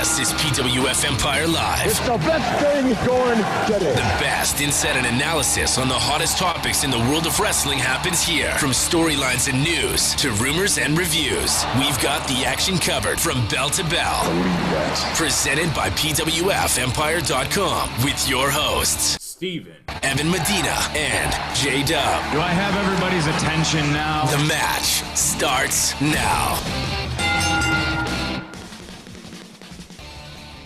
This is PWF Empire Live. It's the best thing going today. The best insight and analysis on the hottest topics in the world of wrestling happens here. From storylines and news to rumors and reviews, we've got the action covered from bell to bell. Presented by PWFEmpire.com with your hosts, Steven, Evan Medina, and J-Dub. do I have everybody's attention now? The match starts now.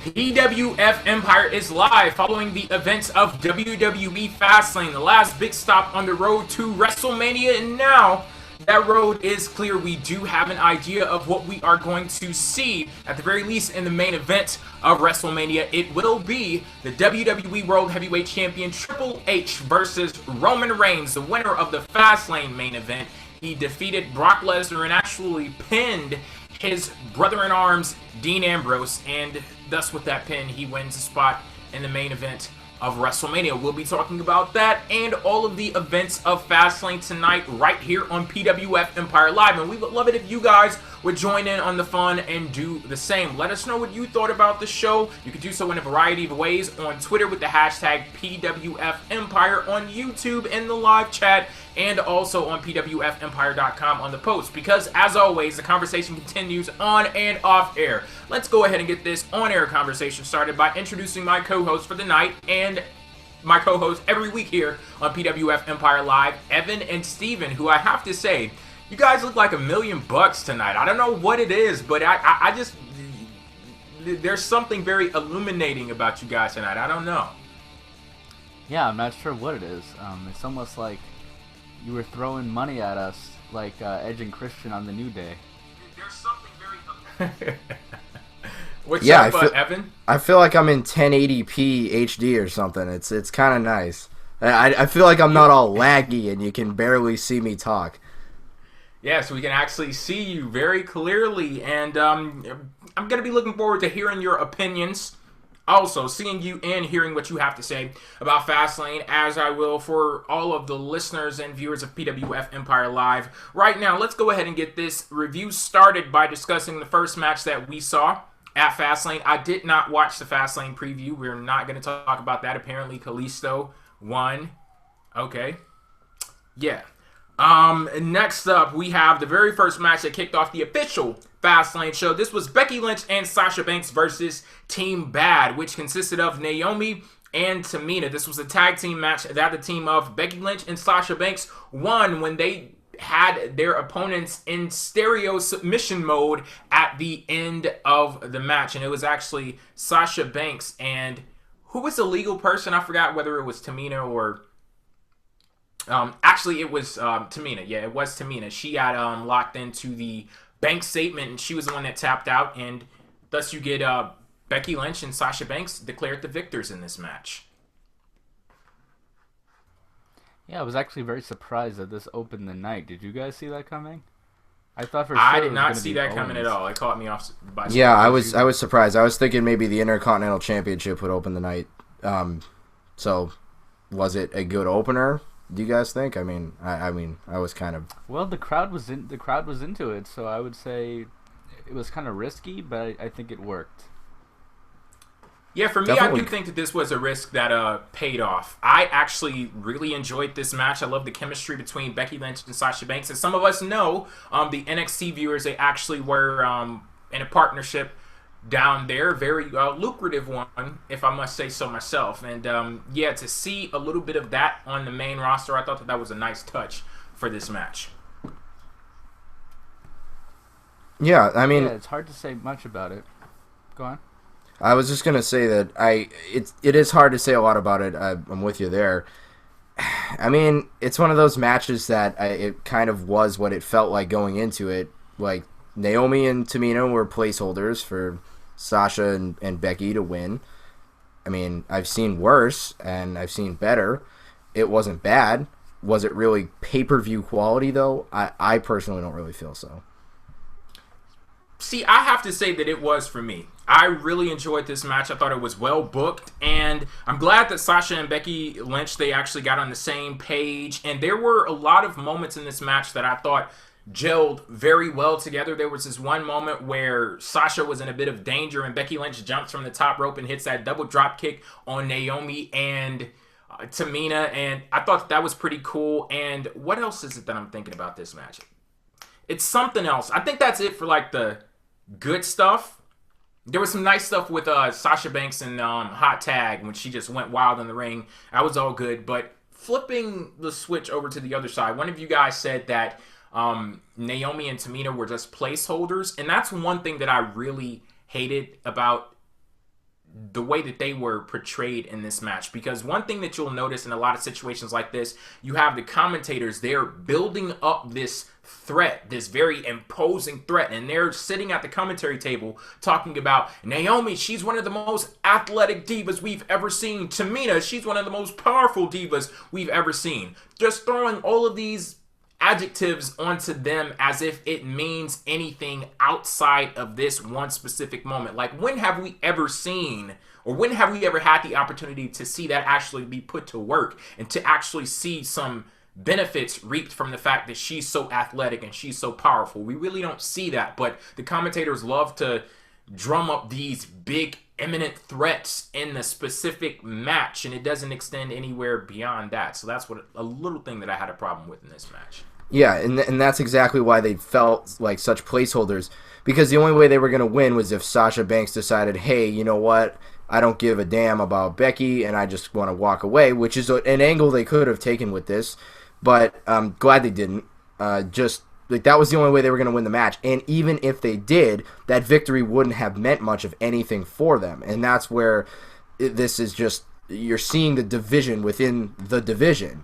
PWF Empire is live following the events of WWE Fastlane, the last big stop on the road to WrestleMania, and now that road is clear. We do have an idea of what we are going to see, at the very least in the main event of WrestleMania. It will be the WWE World Heavyweight Champion Triple H versus Roman Reigns, the winner of the Fastlane main event. He defeated Brock Lesnar and actually pinned his brother-in-arms, Dean Ambrose, and thus with that pin, he wins a spot in the main event of WrestleMania. We'll be talking about that and all of the events of Fastlane tonight right here on PWF Empire Live. And we would love it if you guys would join in on the fun and do the same. Let us know what you thought about the show. You can do so in a variety of ways on Twitter with the hashtag PWF Empire, on YouTube in the live chat, and also on PWFEmpire.com on the post. Because as always, the conversation continues on and off air. Let's go ahead and get this on-air conversation started by introducing my co-host for the night and my co-host every week here on PWF Empire Live, Evan and Steven, who I have to say, you guys look like $1,000,000 tonight. I don't know what it is, but I just, there's something very illuminating about you guys tonight. I don't know. Yeah, I'm not sure what it is. It's almost like you were throwing money at us like Edge and Christian on the New Day. There's something very What's yeah, up, Evan? I feel like I'm in 1080p HD or something. It's kind of nice. I feel like I'm not all laggy and you can barely see me talk. Yeah, so we can actually see you very clearly, and I'm going to be looking forward to hearing your opinions. Also, seeing you and hearing what you have to say about Fastlane, as I will for all of the listeners and viewers of PWF Empire Live. Right now, let's go ahead and get this review started by discussing the first match that we saw at Fastlane. I did not watch the Fastlane preview. We're not going to talk about that. Apparently, Kalisto won. Okay. Yeah. Next up, we have the very first match that kicked off the official Fastlane show. This was Becky Lynch and Sasha Banks versus Team B.A.D, which consisted of Naomi and Tamina. This was a tag team match that the team of Becky Lynch and Sasha Banks won when they had their opponents in stereo submission mode at the end of the match. And it was actually Sasha Banks and who was the legal person? I forgot whether it was Tamina or... actually, it was Tamina. Yeah, it was Tamina. She got locked into the bank statement, and she was the one that tapped out, and thus you get Becky Lynch and Sasha Banks declared the victors in this match. Yeah, I was actually very surprised that this opened the night. Did you guys see that coming? I thought for sure I it did was not gonna see be that coming Owens. at all. It caught me off by surprise. Yeah, I was surprised. I was thinking maybe the Intercontinental Championship would open the night. So was it a good opener? Do you guys think? I mean, I was kind of... Well, the crowd was into it, so I would say it was kind of risky, but I think it worked. Yeah, for me, Definitely. I do think that this was a risk that paid off. I actually really enjoyed this match. I love the chemistry between Becky Lynch and Sasha Banks. As some of us know, the NXT viewers, they actually were in a partnership down there, very lucrative one, if I must say so myself. And yeah, to see a little bit of that on the main roster, I thought that was a nice touch for this match. Yeah, I mean... Yeah, it's hard to say much about it. Go on. I was just gonna say that it is hard to say a lot about it. I'm with you there. I mean, it's one of those matches that it kind of was what it felt like going into it. Like, Naomi and Tamina were placeholders for Sasha and Becky to win. I mean, I've seen worse and I've seen better. It wasn't bad. Was it really pay-per-view quality, though? I personally don't really feel so. See, I have to say that it was for me. I really enjoyed this match. I thought it was well booked, and I'm glad that Sasha and Becky Lynch, they actually got on the same page, and there were a lot of moments in this match that I thought gelled very well together. There was this one moment where Sasha was in a bit of danger and Becky Lynch jumps from the top rope and hits that double drop kick on Naomi and Tamina, and I thought that was pretty cool. And what else is it that I'm thinking about this match? It's something else. I think that's it for like the good stuff. There was some nice stuff with Sasha Banks and Hot Tag when she just went wild in the ring. That was all good. But flipping the switch over to the other side, one of you guys said that Naomi and Tamina were just placeholders. And that's one thing that I really hated about the way that they were portrayed in this match. Because one thing that you'll notice in a lot of situations like this, you have the commentators, they're building up this threat, this very imposing threat, and they're sitting at the commentary table talking about Naomi, she's one of the most athletic divas we've ever seen. Tamina, she's one of the most powerful divas we've ever seen. Just throwing all of these adjectives onto them as if it means anything outside of this one specific moment. Like, when have we ever seen, or when have we ever had the opportunity to see that actually be put to work and to actually see some benefits reaped from the fact that she's so athletic and she's so powerful? We really don't see that, but the commentators love to drum up these big imminent threats in the specific match, and it doesn't extend anywhere beyond that. So that's what a little thing that I had a problem with in this match. Yeah, and that's exactly why they felt like such placeholders, because the only way they were going to win was if Sasha Banks decided, hey, you know what, I don't give a damn about Becky and I just want to walk away, which is an angle they could have taken with this, but I'm glad they didn't. Just like that was the only way they were going to win the match, and even if they did, that victory wouldn't have meant much of anything for them, and that's where this is just, you're seeing the division within the division.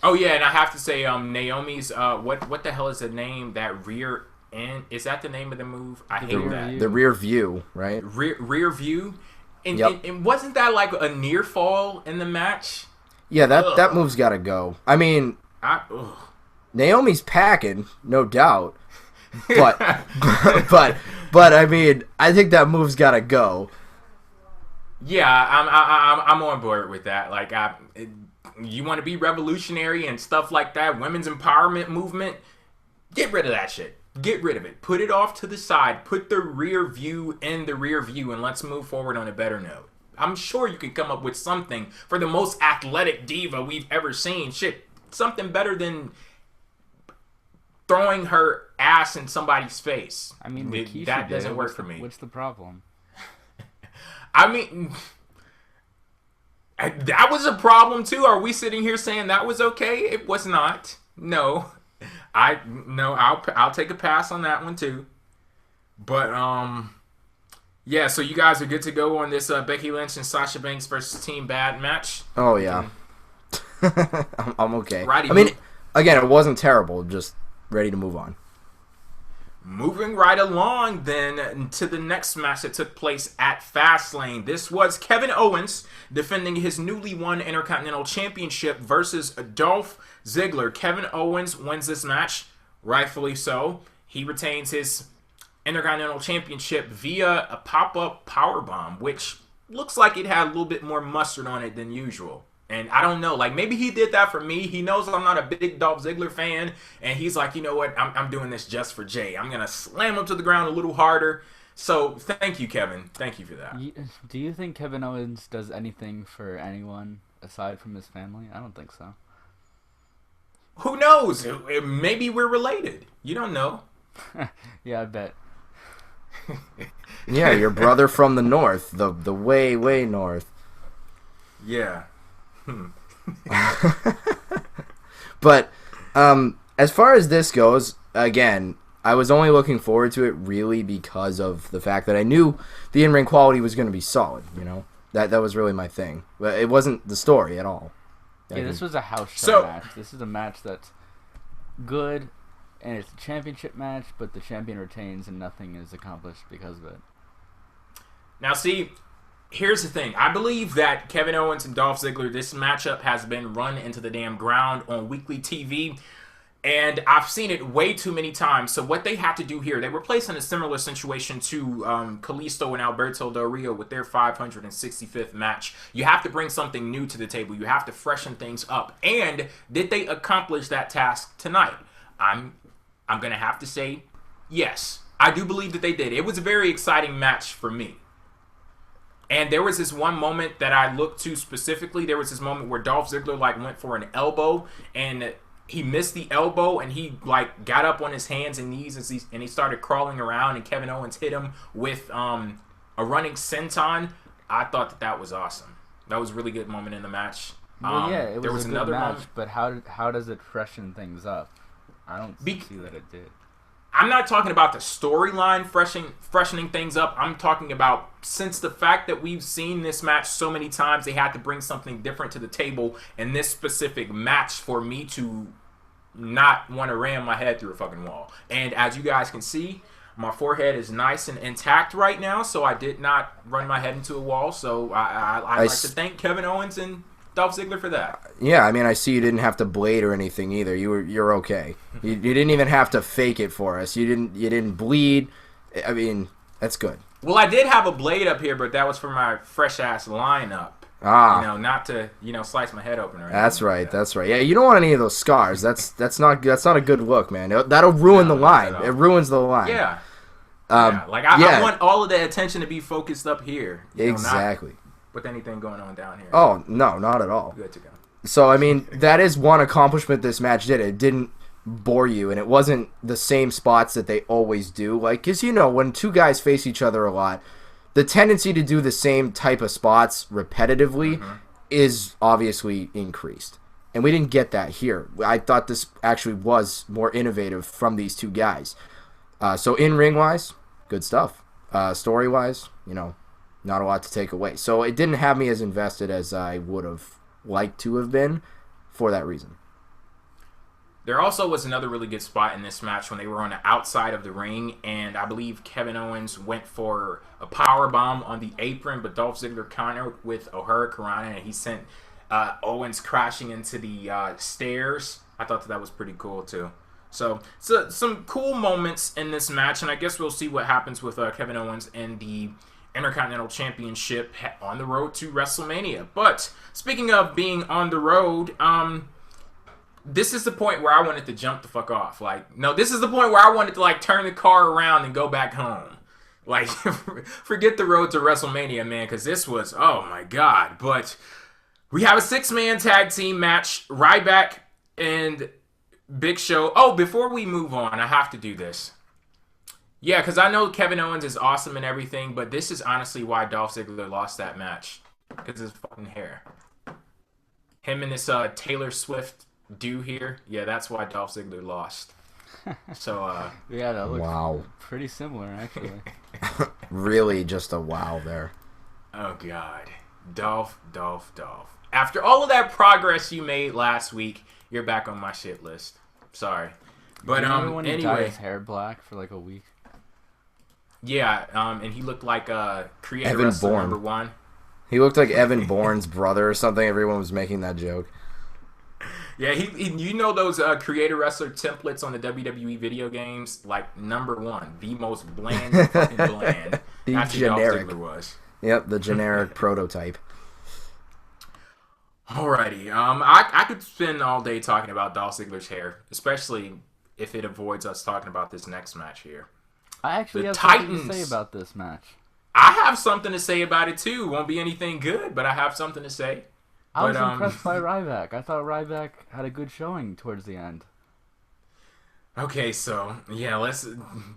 Oh yeah, and I have to say, Naomi's what the hell is the name? That rear end, is that the name of the move? I hate that. The rear view, right? Rear view, and, yep. and wasn't that like a near fall in the match? Yeah, that move's got to go. I mean, Naomi's packing, no doubt, but but I mean, I think that move's got to go. Yeah, I'm on board with that. Like, you want to be revolutionary and stuff like that, women's empowerment movement, get rid of that shit. Get rid of it. Put it off to the side. Put the rear view in the rear view, and let's move forward on a better note. I'm sure you can come up with something for the most athletic diva we've ever seen. Shit, something better than throwing her ass in somebody's face. I mean, that doesn't work for me. What's the problem? I mean, that was a problem too. Are we sitting here saying that was okay? It was not. No, I'll take a pass on that one too. But yeah. So you guys are good to go on this Becky Lynch and Sasha Banks versus Team B.A.D match. Oh yeah, I'm okay. Righty, I mean, again, it wasn't terrible. Just ready to move on. Moving right along then to the next match that took place at Fastlane. This was Kevin Owens defending his newly won Intercontinental Championship versus Dolph Ziggler. Kevin Owens wins this match, rightfully so. He retains his Intercontinental Championship via a pop-up powerbomb, which looks like it had a little bit more mustard on it than usual. And I don't know, like, maybe he did that for me. He knows I'm not a big Dolph Ziggler fan, and he's like, you know what, I'm doing this just for Jay. I'm going to slam him to the ground a little harder. So, thank you, Kevin. Thank you for that. Do you think Kevin Owens does anything for anyone aside from his family? I don't think so. Who knows? Maybe we're related. You don't know. Yeah, I bet. Yeah, your brother from the north, the way, way north. Yeah. But as far as this goes, again, I was only looking forward to it really because of the fact that I knew the in-ring quality was going to be solid. You know, that was really my thing. But it wasn't the story at all. Yeah, this was a house show match. This is a match that's good, and it's a championship match, but the champion retains and nothing is accomplished because of it. Now, see, here's the thing. I believe that Kevin Owens and Dolph Ziggler, this matchup has been run into the damn ground on weekly TV. And I've seen it way too many times. So what they have to do here, they were placed in a similar situation to Kalisto and Alberto Del Rio with their 565th match. You have to bring something new to the table. You have to freshen things up. And did they accomplish that task tonight? I'm going to have to say yes. I do believe that they did. It was a very exciting match for me. And there was this one moment that I looked to specifically. There was this moment where Dolph Ziggler went for an elbow, and he missed the elbow, and he got up on his hands and knees and he started crawling around, and Kevin Owens hit him with a running senton. I thought that was awesome. That was a really good moment in the match. Well, yeah, it was a good match, but how does it freshen things up? I don't see that it did. I'm not talking about the storyline freshening things up. I'm talking about, since the fact that we've seen this match so many times, they had to bring something different to the table in this specific match for me to not want to ram my head through a fucking wall. And as you guys can see, my forehead is nice and intact right now, so I did not run my head into a wall. So I'd like to thank Kevin Owens and Dolph Ziggler for that. Yeah, I mean, I see you didn't have to blade or anything either. You're okay. You didn't even have to fake it for us. You didn't bleed. I mean, that's good. Well, I did have a blade up here, but that was for my fresh ass lineup. Not to slice my head open or anything. That's right. That's right. Yeah, you don't want any of those scars. That's not a good look, man. That'll ruin the line. It ruins the line. Yeah. I want all of the attention to be focused up here. Exactly. Not with anything going on down here. Oh, no, not at all. Good to go. So, I mean, that is one accomplishment this match did. It didn't bore you, and it wasn't the same spots that they always do. Because, when two guys face each other a lot, the tendency to do the same type of spots repetitively is obviously increased. And we didn't get that here. I thought this actually was more innovative from these two guys. So, in-ring-wise, good stuff. Story-wise, not a lot to take away. So it didn't have me as invested as I would have liked to have been for that reason. There also was another really good spot in this match when they were on the outside of the ring, and I believe Kevin Owens went for a powerbomb on the apron, but Dolph Ziggler countered with a hurricanrana, and he sent Owens crashing into the stairs. I thought that was pretty cool too. So some cool moments in this match, and I guess we'll see what happens with Kevin Owens and the Intercontinental Championship on the road to WrestleMania. But speaking of being on the road, this is the point where I wanted to jump the fuck off. This is the point where I wanted to turn the car around and go back home. Forget the road to WrestleMania, man, because this was, oh my god. But we have a 6-man tag team match, Ryback and Big Show. Oh, before we move on, I have to do this. Yeah, because I know Kevin Owens is awesome and everything, but this is honestly why Dolph Ziggler lost that match. Because his fucking hair. Him and this Taylor Swift do here. Yeah, that's why Dolph Ziggler lost. So, yeah, that looks pretty similar, actually. Really just a wow there. Oh, God. Dolph. After all of that progress you made last week, you're back on my shit list. Sorry. But, when he dyed his hair black for a week? Yeah, and he looked like creator wrestler number 1. He looked like Evan Bourne's brother or something. Everyone was making that joke. Yeah, he those creator wrestler templates on the WWE video games, number 1, the most bland fucking bland. The That's generic. Dolph Ziggler was. Yep, the generic prototype. Alrighty, I could spend all day talking about Dolph Ziggler's hair, especially if it avoids us talking about this next match here. I actually have something to say about this match. I have something to say about it too. Won't be anything good, but I have something to say. I was impressed by Ryback. I thought Ryback had a good showing towards the end. Okay, so yeah,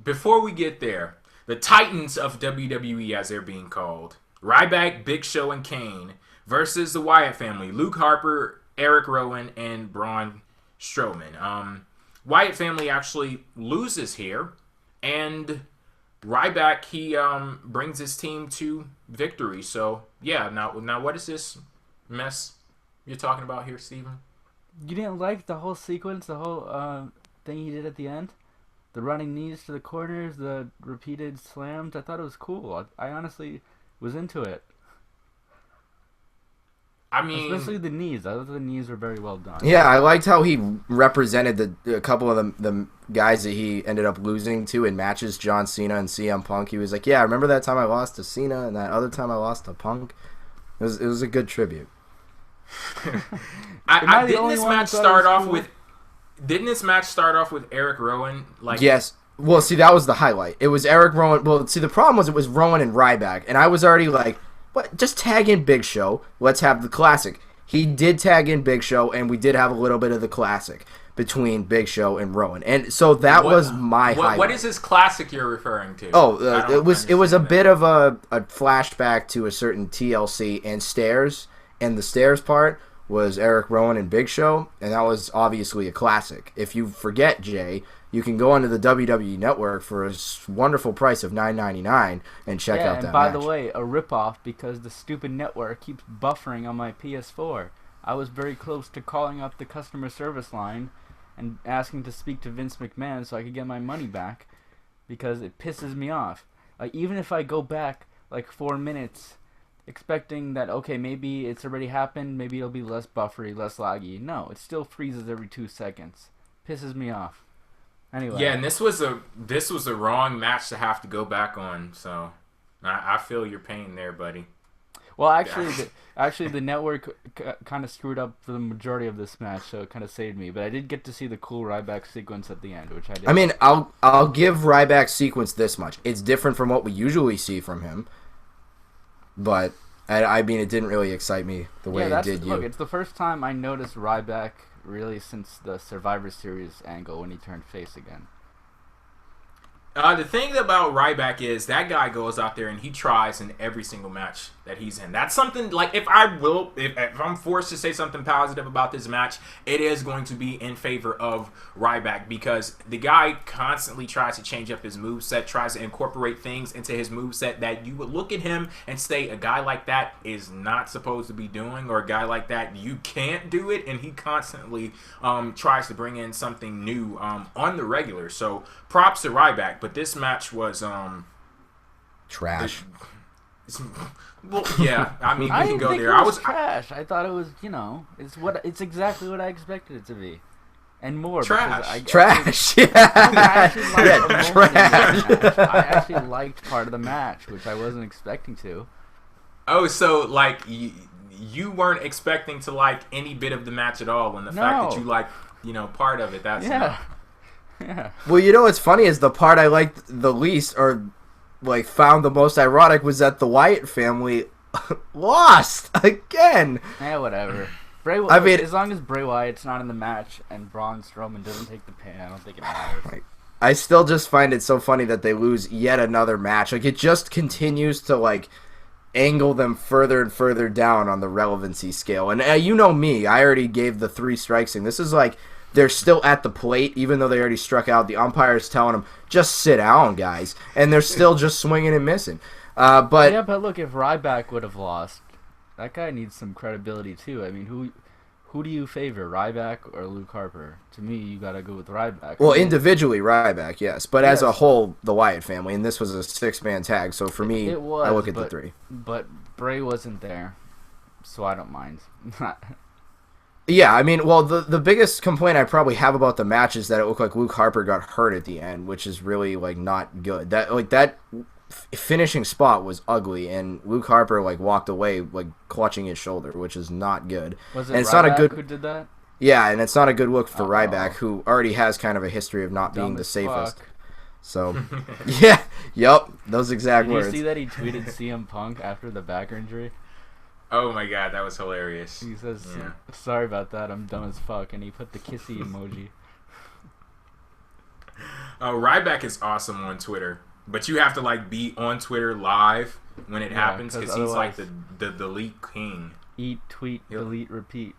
before we get there, the Titans of WWE, as they're being called, Ryback, Big Show, and Kane versus the Wyatt family, Luke Harper, Erick Rowan, and Braun Strowman. Wyatt family actually loses here. And Ryback, he brings his team to victory. So, yeah, now what is this mess you're talking about here, Steven? You didn't like the whole sequence, the whole thing he did at the end? The running knees to the corners, the repeated slams? I thought it was cool. I honestly was into it. I mean, especially the knees. I thought the knees were very well done. Yeah, I liked how he represented a couple of the guys that he ended up losing to in matches, John Cena and CM Punk. He was like, yeah, remember that time I lost to Cena and that other time I lost to Punk? It was a good tribute. Didn't this match start off with Erick Rowan? Yes. Well, see, that was the highlight. It was Erick Rowan. Well, see, the problem was it was Rowan and Ryback, and I was already like, what? Just tag in Big Show. Let's have the classic. He did tag in Big Show, and we did have a little bit of the classic between Big Show and Rowan, and so that was my highlight. What is this classic you're referring to? Oh, it was a bit of a flashback to a certain TLC and Stairs, and the Stairs part was Erick Rowan and Big Show, and that was obviously a classic. If you forget, Jay, you can go onto the WWE Network for a wonderful price of $9.99 and check out that match. By the way, a ripoff because the stupid network keeps buffering on my PS4. I was very close to calling up the customer service line and asking to speak to Vince McMahon so I could get my money back because it pisses me off. Even if I go back like 4 minutes expecting that, okay, maybe it's already happened, maybe it'll be less buffery, less laggy. No, it still freezes every 2 seconds. Pisses me off. Anyway. Yeah, and this was a wrong match to have to go back on, so I feel your pain there, buddy. Well, actually, the network kind of screwed up for the majority of this match, so it kind of saved me. But I did get to see the cool Ryback sequence at the end, which I did. I mean, I'll give Ryback's sequence this much: it's different from what we usually see from him, but I mean, it didn't really excite me the way it did you. Look, it's the first time I noticed Ryback really since the Survivor Series angle when he turned face again. The thing about Ryback is that guy goes out there and he tries in every single match that he's in. That's something, like, if I'm forced to say something positive about this match, it is going to be in favor of Ryback, because the guy constantly tries to change up his moveset, tries to incorporate things into his moveset that you would look at him and say a guy like that is not supposed to be doing, or a guy like that you can't do it, and he constantly tries to bring in something new on the regular. So props to Ryback, but this match was trash. Well, yeah, I mean, we I can didn't go think there. It was trash. I thought it was, it's exactly what I expected it to be, and more. Trash. Trash. I actually liked part of the match, which I wasn't expecting to. Oh, so like you weren't expecting to like any bit of the match at all, and the fact that you liked, part of it. That's enough. Yeah. Well, what's funny is the part I liked the least, or like found the most ironic, was that the Wyatt family lost again. Yeah, whatever. I mean, as long as Bray Wyatt's not in the match and Braun Strowman doesn't take the pin, I don't think it matters. I still just find it so funny that they lose yet another match. Like, it just continues to like angle them further and further down on the relevancy scale. And you know me, I already gave the 3 strikes thing. This is like, they're still at the plate, even though they already struck out. The umpire's telling them, just sit down, guys. And they're still just swinging and missing. But look, if Ryback would have lost, that guy needs some credibility too. I mean, who do you favor, Ryback or Luke Harper? To me, you got to go with Ryback. Well, individually, Ryback, yes. But as a whole, the Wyatt family. And this was a 6-man tag. So for me, I look at the 3. But Bray wasn't there, so I don't mind. Yeah, I mean, well, the biggest complaint I probably have about the match is that it looked like Luke Harper got hurt at the end, which is really like not good. That finishing spot was ugly, and Luke Harper like walked away like clutching his shoulder, which is not good. Was it and it's Ryback not a good who did that? Yeah, and it's not a good look for Ryback, who already has kind of a history of not being the safest. Fuck. So, yep, those exact words. Did you see that he tweeted CM Punk after the back injury? Oh my god, that was hilarious. He says, sorry about that, I'm dumb as fuck, and he put the kissy emoji. Ryback is awesome on Twitter, but you have to like be on Twitter live when it happens, because he's like the delete king. Eat, tweet, delete, repeat.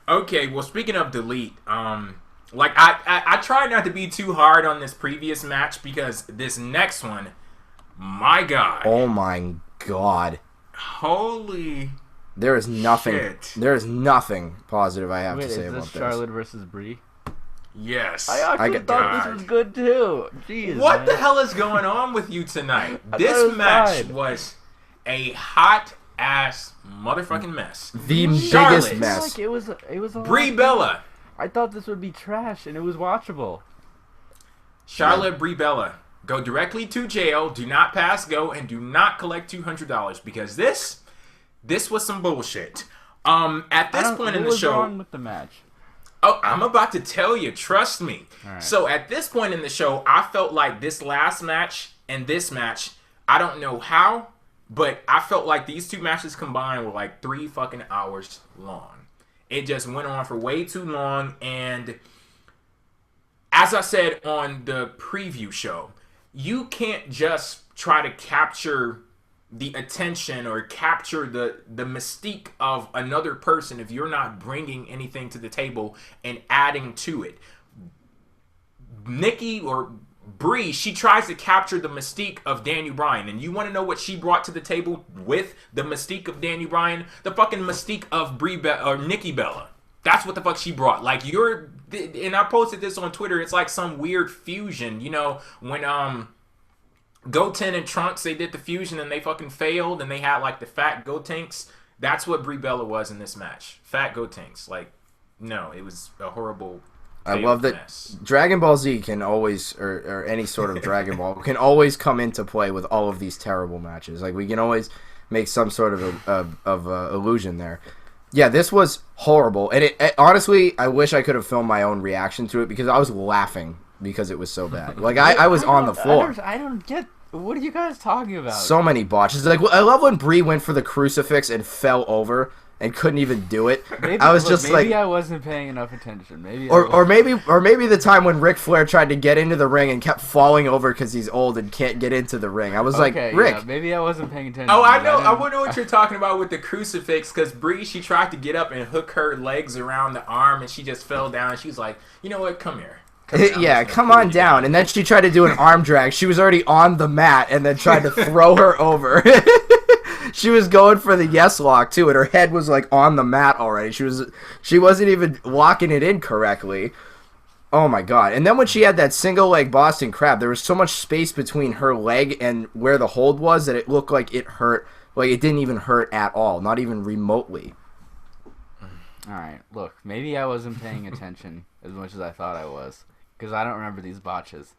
Okay, well, speaking of delete, like I tried not to be too hard on this previous match, because this next one, my god. Oh my god. Holy There is nothing. shit. There is nothing positive I have to say about this. Is this Charlotte versus Brie? Yes. I actually thought this was good too. Jeez, what the hell is going on with you tonight? This match was a hot ass motherfucking mess. The Charlotte. biggest mess. Like it was a Brie Bella. I thought this would be trash, and it was watchable. Charlotte, Brie Bella. Go directly to jail. Do not pass go, and do not collect $200 because this was some bullshit. At this point in the show, what was wrong with the match? Oh, I'm about to tell you. Trust me. Right. So at this point in the show, I felt like this last match and this match, I don't know how, but I felt like these two matches combined were like 3 fucking hours long. It just went on for way too long, and as I said on the preview show, you can't just try to capture the attention or capture the mystique of another person if you're not bringing anything to the table and adding to it. Nikki or Brie, she tries to capture the mystique of Daniel Bryan, and you want to know what she brought to the table with the mystique of Daniel Bryan? The fucking mystique of Nikki Bella. That's what the fuck she brought. Like, and I posted this on Twitter. It's like some weird fusion. You know, when Goten and Trunks, they did the fusion and they fucking failed, and they had like the fat Gotenks. That's what Brie Bella was in this match. Fat Gotenks. Like, no, it was a horrible. I love that mess. Dragon Ball Z can always, or any sort of Dragon Ball, can always come into play with all of these terrible matches. Like, we can always make some sort of illusion there. Yeah, this was horrible. And it honestly, I wish I could have filmed my own reaction to it because I was laughing because it was so bad. Like, I was on the floor. I don't get... What are you guys talking about? So many botches. Like, I love when Brie went for the crucifix and fell over and couldn't even do it. Maybe I wasn't paying enough attention. Maybe the time when Ric Flair tried to get into the ring and kept falling over because he's old and can't get into the ring. I was like, Rick. Yeah, maybe I wasn't paying attention. Oh, I know. I wonder what you're talking about with the crucifix, because Brie, she tried to get up and hook her legs around the arm, and she just fell down. She was like, you know what? Come here. Come on down. And then she tried to do an arm drag. She was already on the mat and then tried to throw her over. She was going for the yes lock too, and her head was like on the mat already. She wasn't even locking it in correctly. Oh my god. And then when she had that single leg Boston Crab, there was so much space between her leg and where the hold was that it looked like it hurt. Like, it didn't even hurt at all, not even remotely. Alright, look, maybe I wasn't paying attention as much as I thought I was, because I don't remember these botches.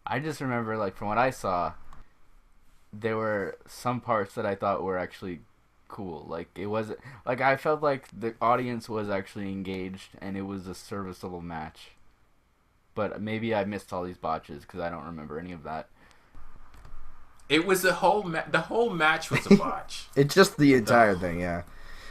I just remember, like, from what I saw, there were some parts that I thought were actually cool. Like, it wasn't... Like, I felt like the audience was actually engaged, and it was a serviceable match. But maybe I missed all these botches, because I don't remember any of that. It was the whole match was a botch. It's just the entire thing, yeah.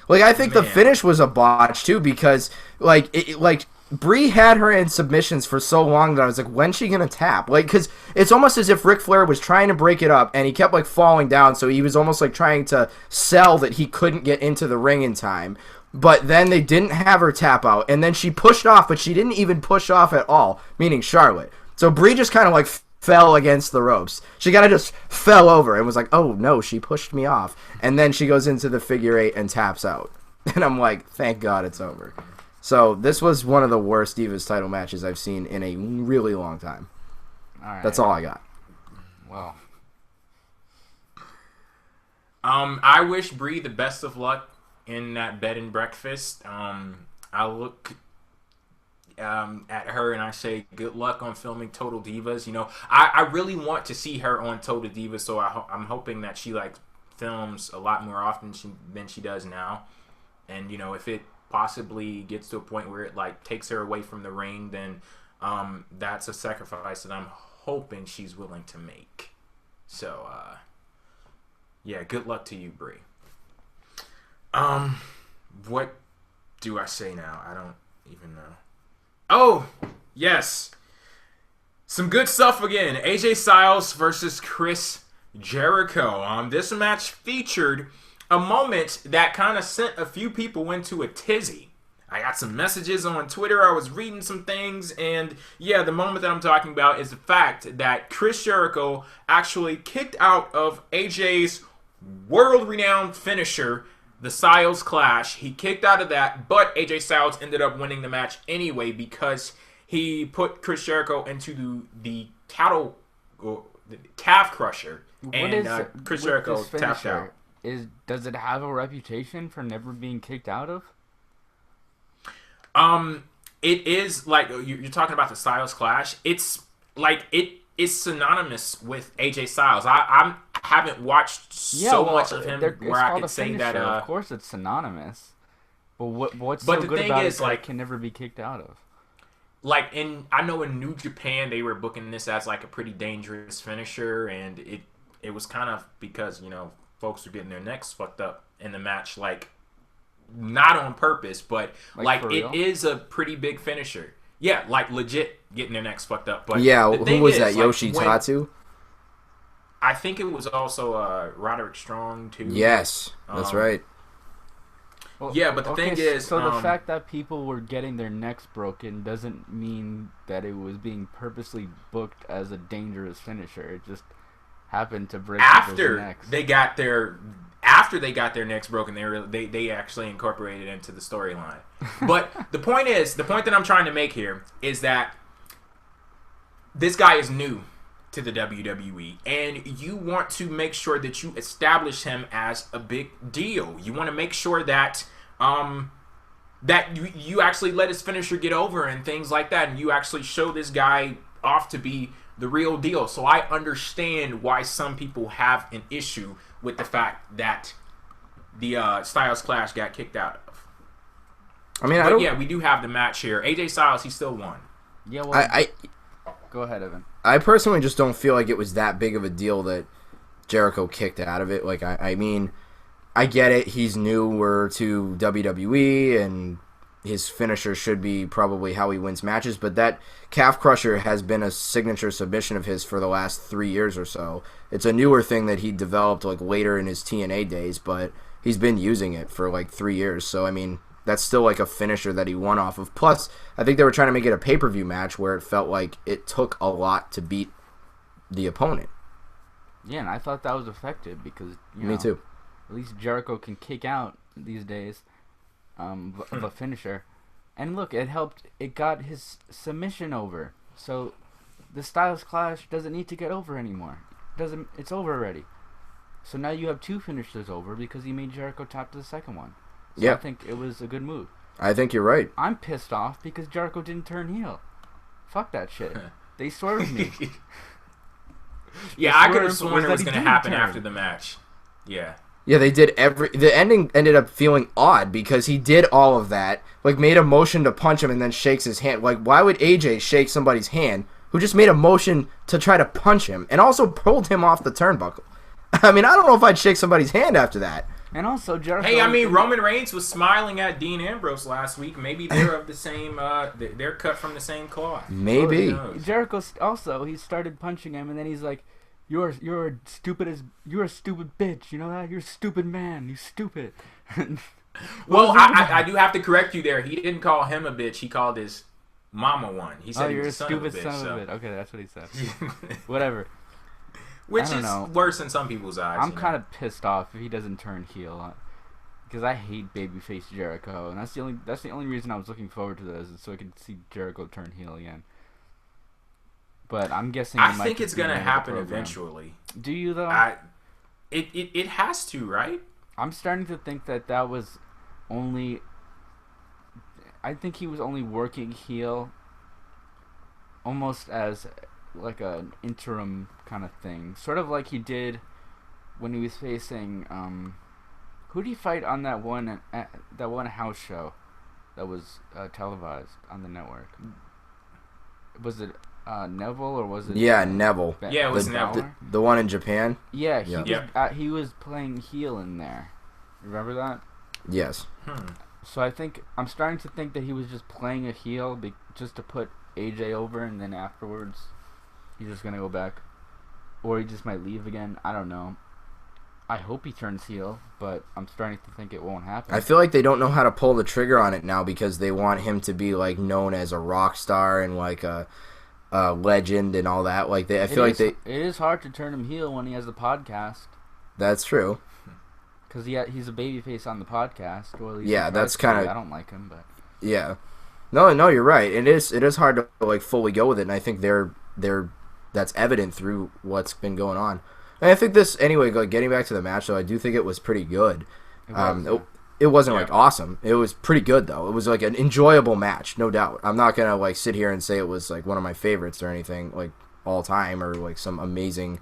Like, I think the finish was a botch, too, because, like, Brie had her in submissions for so long that I was like, when's she gonna tap? Like, because it's almost as if Ric Flair was trying to break it up, and he kept, like, falling down, so he was almost, like, trying to sell that he couldn't get into the ring in time. But then they didn't have her tap out, and then she pushed off, but she didn't even push off at all, meaning Charlotte. So Brie just kind of, like, fell against the ropes. She kind of just fell over and was like, oh, no, she pushed me off. And then she goes into the figure 8 and taps out. And I'm like, thank God it's over. So this was one of the worst Divas title matches I've seen in a really long time. All right. That's all I got. Well. I wish Brie the best of luck in that bed and breakfast. I look at her and I say good luck on filming Total Divas. You know, I really want to see her on Total Divas, so I'm hoping that she like films a lot more often than she does now. And you know, if it possibly gets to a point where it like takes her away from the ring, then that's a sacrifice that I'm hoping she's willing to make. So yeah, good luck to you, Brie. What do I say now? I don't even know. Oh, yes. Some good stuff again. AJ Styles versus Chris Jericho. This match featured a moment that kind of sent a few people into a tizzy. I got some messages on Twitter. I was reading some things, and yeah, the moment that I'm talking about is the fact that Chris Jericho actually kicked out of AJ's world-renowned finisher, the Styles Clash. He kicked out of that, but AJ Styles ended up winning the match anyway because he put Chris Jericho into the calf crusher, and Chris Jericho tapped out. does it have a reputation for never being kicked out of? It is like you're talking about the Styles Clash. It's like it is synonymous with AJ Styles. I haven't watched much of him where I could say that. Of course, it's synonymous. But what's but so the good thing about is, it that like, it can never be kicked out of? Like I know in New Japan they were booking this as like a pretty dangerous finisher, and it was kind of because folks were getting their necks fucked up in the match, like not on purpose, but like it is a pretty big finisher. Yeah, like legit getting their necks fucked up. But yeah, who was that? Yoshitatsu? I think it was also Roderick Strong too. Yes, that's right. Well, yeah, but the thing is... So the fact that people were getting their necks broken doesn't mean that it was being purposely booked as a dangerous finisher. It just happened to break people's necks. After they got their necks broken, they actually incorporated it into the storyline. But the point that I'm trying to make here is that this guy is new to the WWE, and you want to make sure that you establish him as a big deal. You want to make sure that that you actually let his finisher get over and things like that, and you actually show this guy off to be the real deal. So I understand why some people have an issue with the fact that the Styles Clash got kicked out of. I mean, yeah, we do have the match here. AJ Styles, he still won. Yeah, well, go ahead, Evan. I personally just don't feel like it was that big of a deal that Jericho kicked out of it. Like, I mean, I get it. He's newer to WWE, and his finisher should be probably how he wins matches. But that calf crusher has been a signature submission of his for the last 3 years or so. It's a newer thing that he developed like later in his TNA days, but he's been using it for like 3 years. So, I mean, that's still like a finisher that he won off of. Plus, I think they were trying to make it a pay-per-view match where it felt like it took a lot to beat the opponent. Yeah, and I thought that was effective because, Me too. At least Jericho can kick out these days of a finisher. And look, it helped. It got his submission over. So the Styles Clash doesn't need to get over anymore. It's over already. So now you have two finishers over because he made Jericho tap to the second one. So yeah. I think it was a good move. I think you're right. I'm pissed off because Jericho didn't turn heel. Fuck that shit. They swerved me. Yeah, I could have sworn it was going to happen after the match. Yeah. Yeah, they did the ending ended up feeling odd because he did all of that, like made a motion to punch him and then shakes his hand. Like, why would AJ shake somebody's hand who just made a motion to try to punch him and also pulled him off the turnbuckle? I mean, I don't know if I'd shake somebody's hand after that. And also, Jericho... Hey, I mean, Roman Reigns was smiling at Dean Ambrose last week. Maybe they're of the same... they're cut from the same cloth. Maybe. Jericho also, he started punching him, and then he's like, You're a stupid bitch. You know that? You're a stupid man. You stupid. Well, I do have to correct you there. He didn't call him a bitch. He called his mama one. He said, you're a stupid son of a bitch. Okay, that's what he said. Whatever. Which is worse in some people's eyes. I'm kind of pissed off if he doesn't turn heel, because I hate babyface Jericho, and that's the only reason I was looking forward to this, is so I could see Jericho turn heel again. But I'm guessing I think it's gonna happen eventually. Do you though? It has to, right? I'm starting to think that was only. I think he was only working heel, almost as like an interim kind of thing, sort of like he did when he was facing. Who did he fight on that one house show that was televised on the network? Was it Neville or was it? Yeah, Neville. Yeah, it was Neville. The one in Japan. Yeah, he was playing heel in there. Remember that? Yes. So I'm starting to think that he was just playing a heel just to put AJ over, and then afterwards he's just gonna go back, or he just might leave again. I don't know. I hope he turns heel, but I'm starting to think it won't happen. I feel like they don't know how to pull the trigger on it now because they want him to be like known as a rock star and like a legend and all that. Like it is hard to turn him heel when he has a podcast. That's true. Because he's a babyface on the podcast. Well, yeah, that's kind of. I don't like him, but yeah, no, you're right. It is hard to like fully go with it, and I think that's evident through what's been going on. And I think this, anyway, like, getting back to the match, though, I do think it was pretty good. It wasn't, like, awesome. It was pretty good, though. It was, like, an enjoyable match, no doubt. I'm not going to, like, sit here and say it was, like, one of my favorites or anything, like, all time, or, like, some amazing,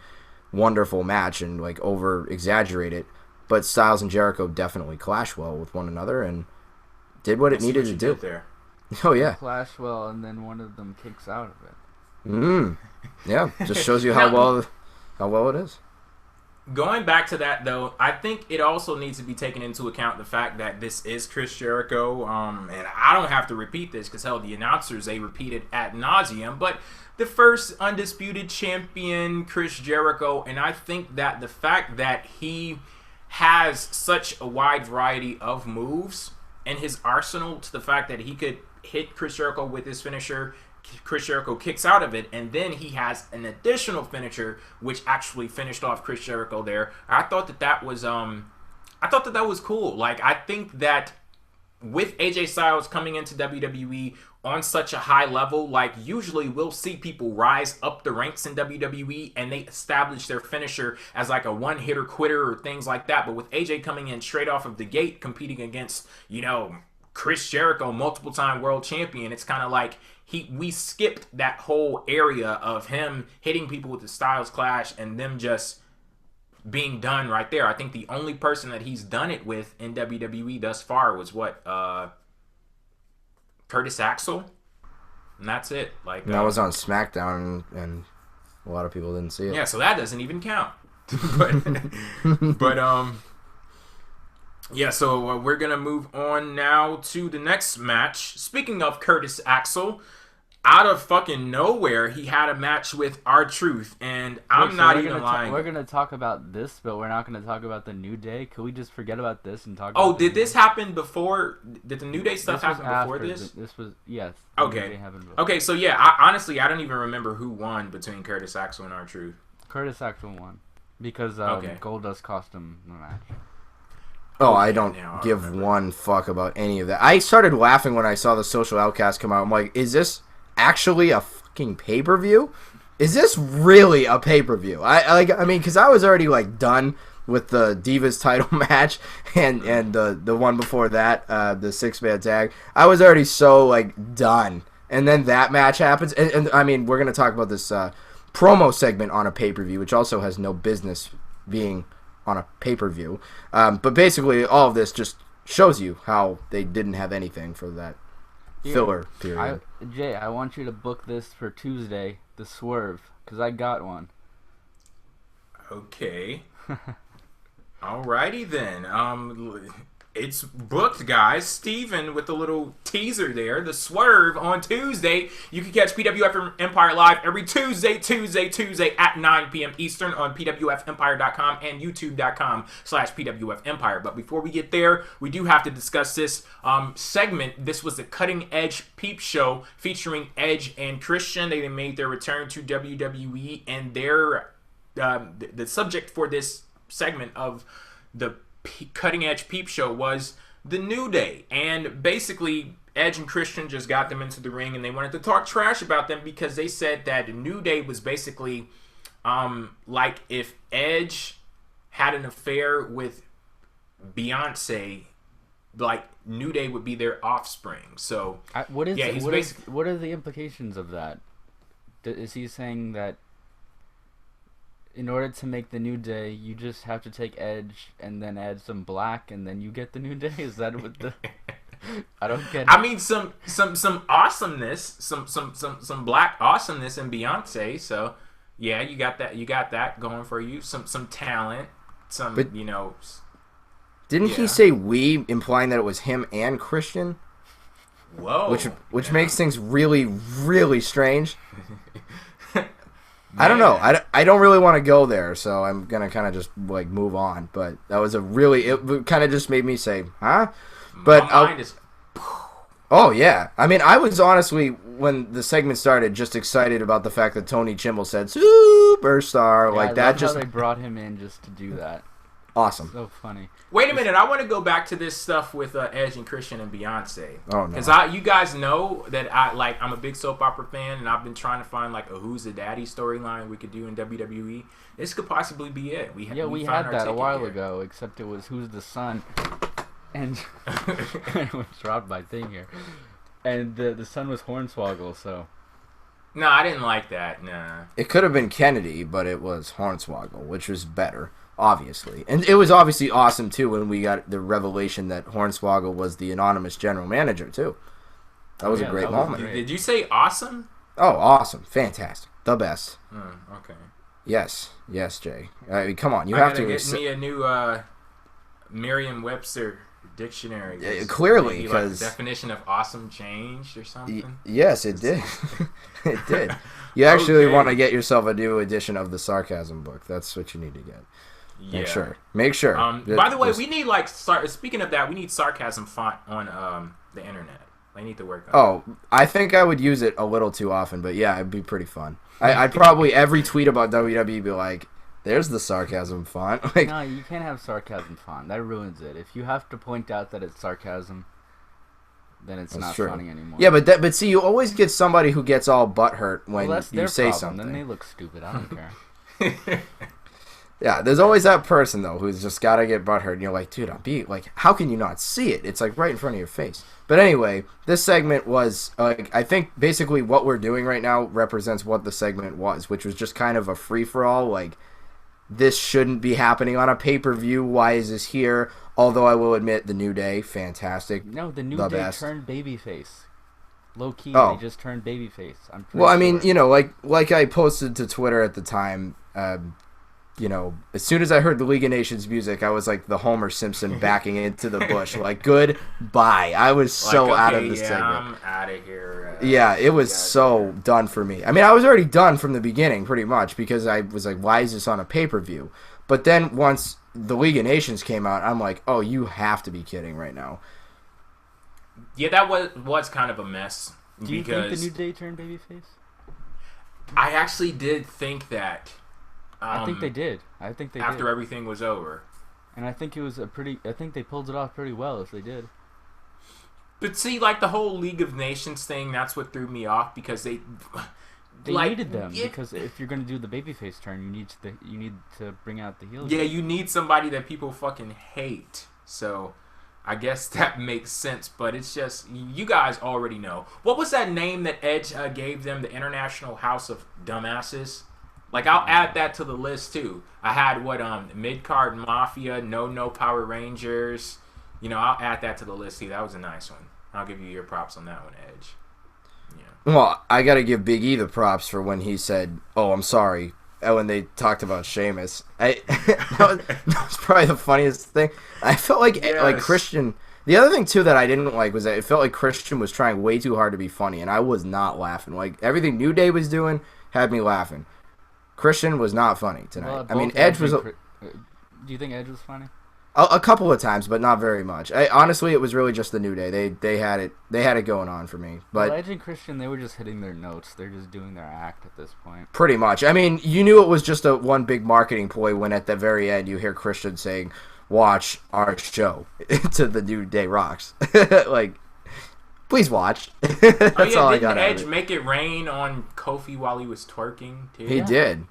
wonderful match and, like, over-exaggerate it. But Styles and Jericho definitely clash well with one another and did what it needed to do. There. Oh, yeah. Clash well, and then one of them kicks out of it. Yeah, just shows you how well it is. Going back to that, though, I think it also needs to be taken into account the fact that this is Chris Jericho, and I don't have to repeat this because, hell, the announcers, they repeat it ad nauseum, but the first undisputed champion, Chris Jericho, and I think that the fact that he has such a wide variety of moves in his arsenal, to the fact that he could hit Chris Jericho with his finisher, Chris Jericho kicks out of it, and then he has an additional finisher which actually finished off Chris Jericho there. I thought that was cool. Like, I think that with AJ Styles coming into WWE on such a high level, like, usually we'll see people rise up the ranks in WWE and they establish their finisher as like a one-hitter quitter or things like that. But with AJ coming in straight off of the gate competing against, Chris Jericho, multiple-time world champion, it's kind of like we skipped that whole area of him hitting people with the Styles Clash and them just being done right there. I think the only person that he's done it with in WWE thus far was Curtis Axel, and that's it. Like, that was on SmackDown, and a lot of people didn't see it. Yeah, so that doesn't even count. but yeah, so we're going to move on now to the next match. Speaking of Curtis Axel, out of fucking nowhere, he had a match with R-Truth, and I'm not even lying. We're going to talk about this, but we're not going to talk about the New Day. Could we just forget about this and talk about Oh, did this happen before? Did the New Day stuff happen before this? This was, yes. Okay. Okay, so yeah, honestly, I don't even remember who won between Curtis Axel and R-Truth. Curtis Axel won, because Goldust cost him the match. Oh, I don't give one fuck about any of that. I started laughing when I saw the Social Outcast come out. I'm like, is this actually a fucking pay-per-view? Is this really a pay-per-view? I mean, because I was already, like, done with the Divas title match and the one before that, the six-man tag. I was already so, like, done. And then that match happens. And I mean, we're going to talk about this promo segment on a pay-per-view, which also has no business being on a pay-per-view. But basically, all of this just shows you how they didn't have anything for that filler period. Jay, I want you to book this for Tuesday, the Swerve, because I got one. Okay. Alrighty then. It's booked, guys. Steven with a little teaser there. The Swerve on Tuesday. You can catch PWF Empire live every Tuesday at 9 p.m. Eastern on pwfempire.com and youtube.com/PWF Empire. But before we get there, we do have to discuss this segment. This was the Cutting Edge Peep Show featuring Edge and Christian. They made their return to WWE, and their the subject for this segment of the Cutting Edge Peep Show was the New Day. And basically, Edge and Christian just got them into the ring, and they wanted to talk trash about them because they said that the New Day was basically like if Edge had an affair with Beyonce, like New Day would be their offspring. So what are the implications of that? Is he saying that in order to make the New Day, you just have to take Edge and then add some black, and then you get the New Day? Is that what the? I don't get it. I mean, some awesomeness, some black awesomeness in Beyonce. So yeah, you got that going for you. Some talent. But, didn't he say we, implying that it was him and Christian? Whoa. Which makes things really, really strange. I don't know. I don't really want to go there, so I'm going to kind of just, like, move on. But that was it kind of just made me say, huh? But my mind is... Oh, yeah. I mean, I was honestly, when the segment started, just excited about the fact that Tony Chimel said, superstar, Yeah, like I that. love how they brought him in just to do that. Awesome. So funny. Wait a minute, I want to go back to this stuff with Edge and Christian and Beyonce. Oh no. Because you guys know that I'm a big soap opera fan, and I've been trying to find like a Who's the Daddy storyline we could do in WWE. This could possibly be it. We had found our that a while here. ago, except it was Who's the Son, and it was dropped by Thing here, and the son was Hornswoggle. So. No, I didn't like that. Nah. It could have been Kennedy, but it was Hornswoggle, which was better, obviously. And it was obviously awesome, too, when we got the revelation that Hornswoggle was the anonymous general manager, too. That was a great moment. Did you say awesome? Oh, awesome. Fantastic. The best. Okay. Yes, Jay. I mean, come on. You I have to get me a new Merriam-Webster dictionary. Clearly, because like the definition of awesome changed or something. Yes, it did. It did. You actually want to get yourself a new edition of the sarcasm book. That's what you need to get. Yeah. Make sure. By the way, we need speaking of that, we need sarcasm font on the internet. I need to work on it. I think I would use it a little too often, but yeah, it'd be pretty fun. I'd probably every tweet about WWE be like, there's the sarcasm font. Like, no, you can't have sarcasm font. That ruins it. If you have to point out that it's sarcasm, then it's not funny anymore. Yeah, but see, you always get somebody who gets all butthurt when you say something. Then they look stupid. I don't care. Yeah, there's always that person though who's just gotta get butthurt, and you're like, dude, how can you not see it? It's like right in front of your face. But anyway, this segment was I think basically what we're doing right now represents what the segment was, which was just kind of a free for all. Like, this shouldn't be happening on a pay-per-view. Why is this here? Although I will admit, the New Day, fantastic. No, the New Day turned babyface. Low key, they just turned babyface. I mean, like I posted to Twitter at the time. As soon as I heard the League of Nations music, I was like the Homer Simpson backing into the bush. Like, goodbye. I was so out of the segment. I'm out of here. Yeah, it was so done for me. I mean, I was already done from the beginning, pretty much, because I was like, why is this on a pay-per-view? But then once the League of Nations came out, I'm like, oh, you have to be kidding right now. Yeah, that was kind of a mess. Do you think the New Day turned babyface? I actually did think that. I think they did. After everything was over. And I think it was I think they pulled it off pretty well if they did. But see, like the whole League of Nations thing, that's what threw me off because they needed them because if you're gonna do the babyface turn, you need to bring out the heel. Yeah, you need somebody that people fucking hate. So I guess that makes sense, but it's just you guys already know. What was that name that Edge gave them? The International House of Dumbasses. Like, I'll add that to the list, too. I had, Mid-Card Mafia, No Power Rangers. I'll add that to the list, too. That was a nice one. I'll give you your props on that one, Edge. Yeah. Well, I got to give Big E the props for when he said, oh, I'm sorry, when they talked about Sheamus. That was probably the funniest thing. I felt like Christian... The other thing, too, that I didn't like was that it felt like Christian was trying way too hard to be funny, and I was not laughing. Like, everything New Day was doing had me laughing. Christian was not funny tonight. Well, I mean, Edge was... Do you think Edge was funny? A couple of times, but not very much. Honestly, it was really just the New Day. They had it going on for me. But Edge and Christian, they were just hitting their notes. They're just doing their act at this point. Pretty much. I mean, you knew it was just one big marketing ploy when at the very end you hear Christian saying, watch our show to the New Day Rocks. Like, please watch. That's all I got. Didn't Edge make it rain on Kofi while he was twerking too? He did.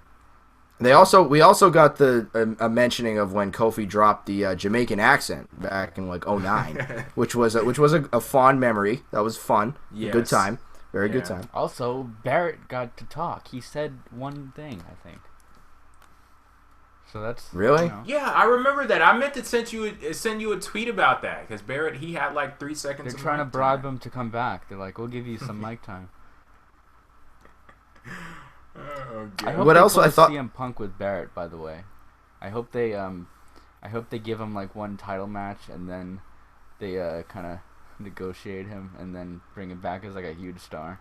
We also got a mentioning of when Kofi dropped the Jamaican accent back in like 2009, which was a fond memory. That was fun. Yes. A good time. Very good time. Also, Barrett got to talk. He said one thing, I think. So that's really. Yeah, I remember that. I meant to send you a tweet about that because Barrett he had like 3 seconds. They're trying to bribe him to come back. They're like, we'll give you some mic time. Oh, what else? I thought CM Punk with Barrett. By the way, I hope they give him like one title match and then they kind of negotiate him and then bring him back as like a huge star.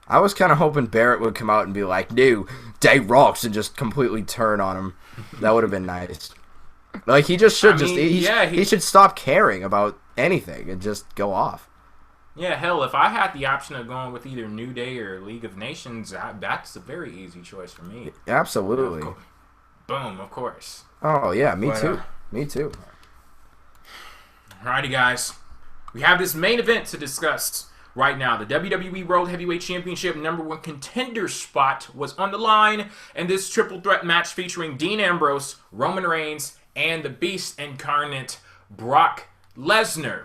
I was kind of hoping Barrett would come out and be like, "No, Day rocks," and just completely turn on him. That would have been nice. Like he just should he should stop caring about anything and just go off. Yeah, hell, if I had the option of going with either New Day or League of Nations, that's a very easy choice for me. Absolutely. Boom, of course. Oh, yeah, me But, too. Me too. Alrighty, guys. We have this main event to discuss right now. The WWE World Heavyweight Championship #1 contender spot was on the line, and this triple threat match featuring Dean Ambrose, Roman Reigns, and the Beast Incarnate, Brock Lesnar.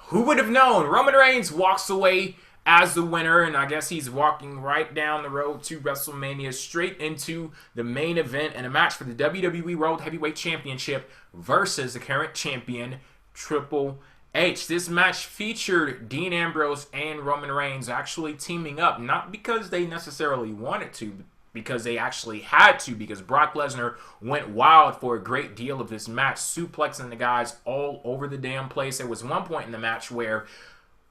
Who would have known? Roman Reigns walks away as the winner, and I guess he's walking right down the road to WrestleMania, straight into the main event and a match for the WWE World Heavyweight Championship versus the current champion, Triple H. This match featured Dean Ambrose and Roman Reigns actually teaming up, not because they necessarily wanted to, because they actually had to, because Brock Lesnar went wild for a great deal of this match, suplexing the guys all over the damn place. There was one point in the match where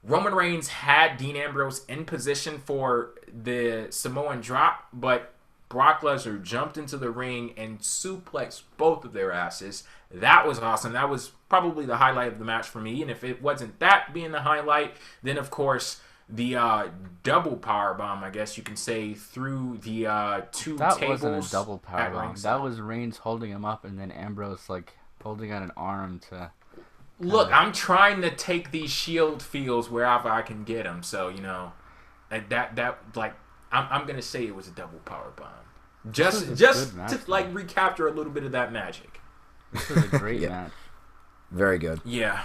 Roman Reigns had Dean Ambrose in position for the Samoan drop, but Brock Lesnar jumped into the ring and suplexed both of their asses. That was awesome. That was probably the highlight of the match for me. And if it wasn't that being the highlight, then of course the double powerbomb, I guess you can say, through the two That tables. wasn't a double at powerbomb. ringside. That was Reigns holding him up and then Ambrose like holding out an arm to. Look, I'm trying to take these Shield feels wherever I can get them. So, you know, and I'm gonna say it was a double power bomb, just match, to like recapture a little bit of that magic. This was a great Yeah. match. Very good. Yeah,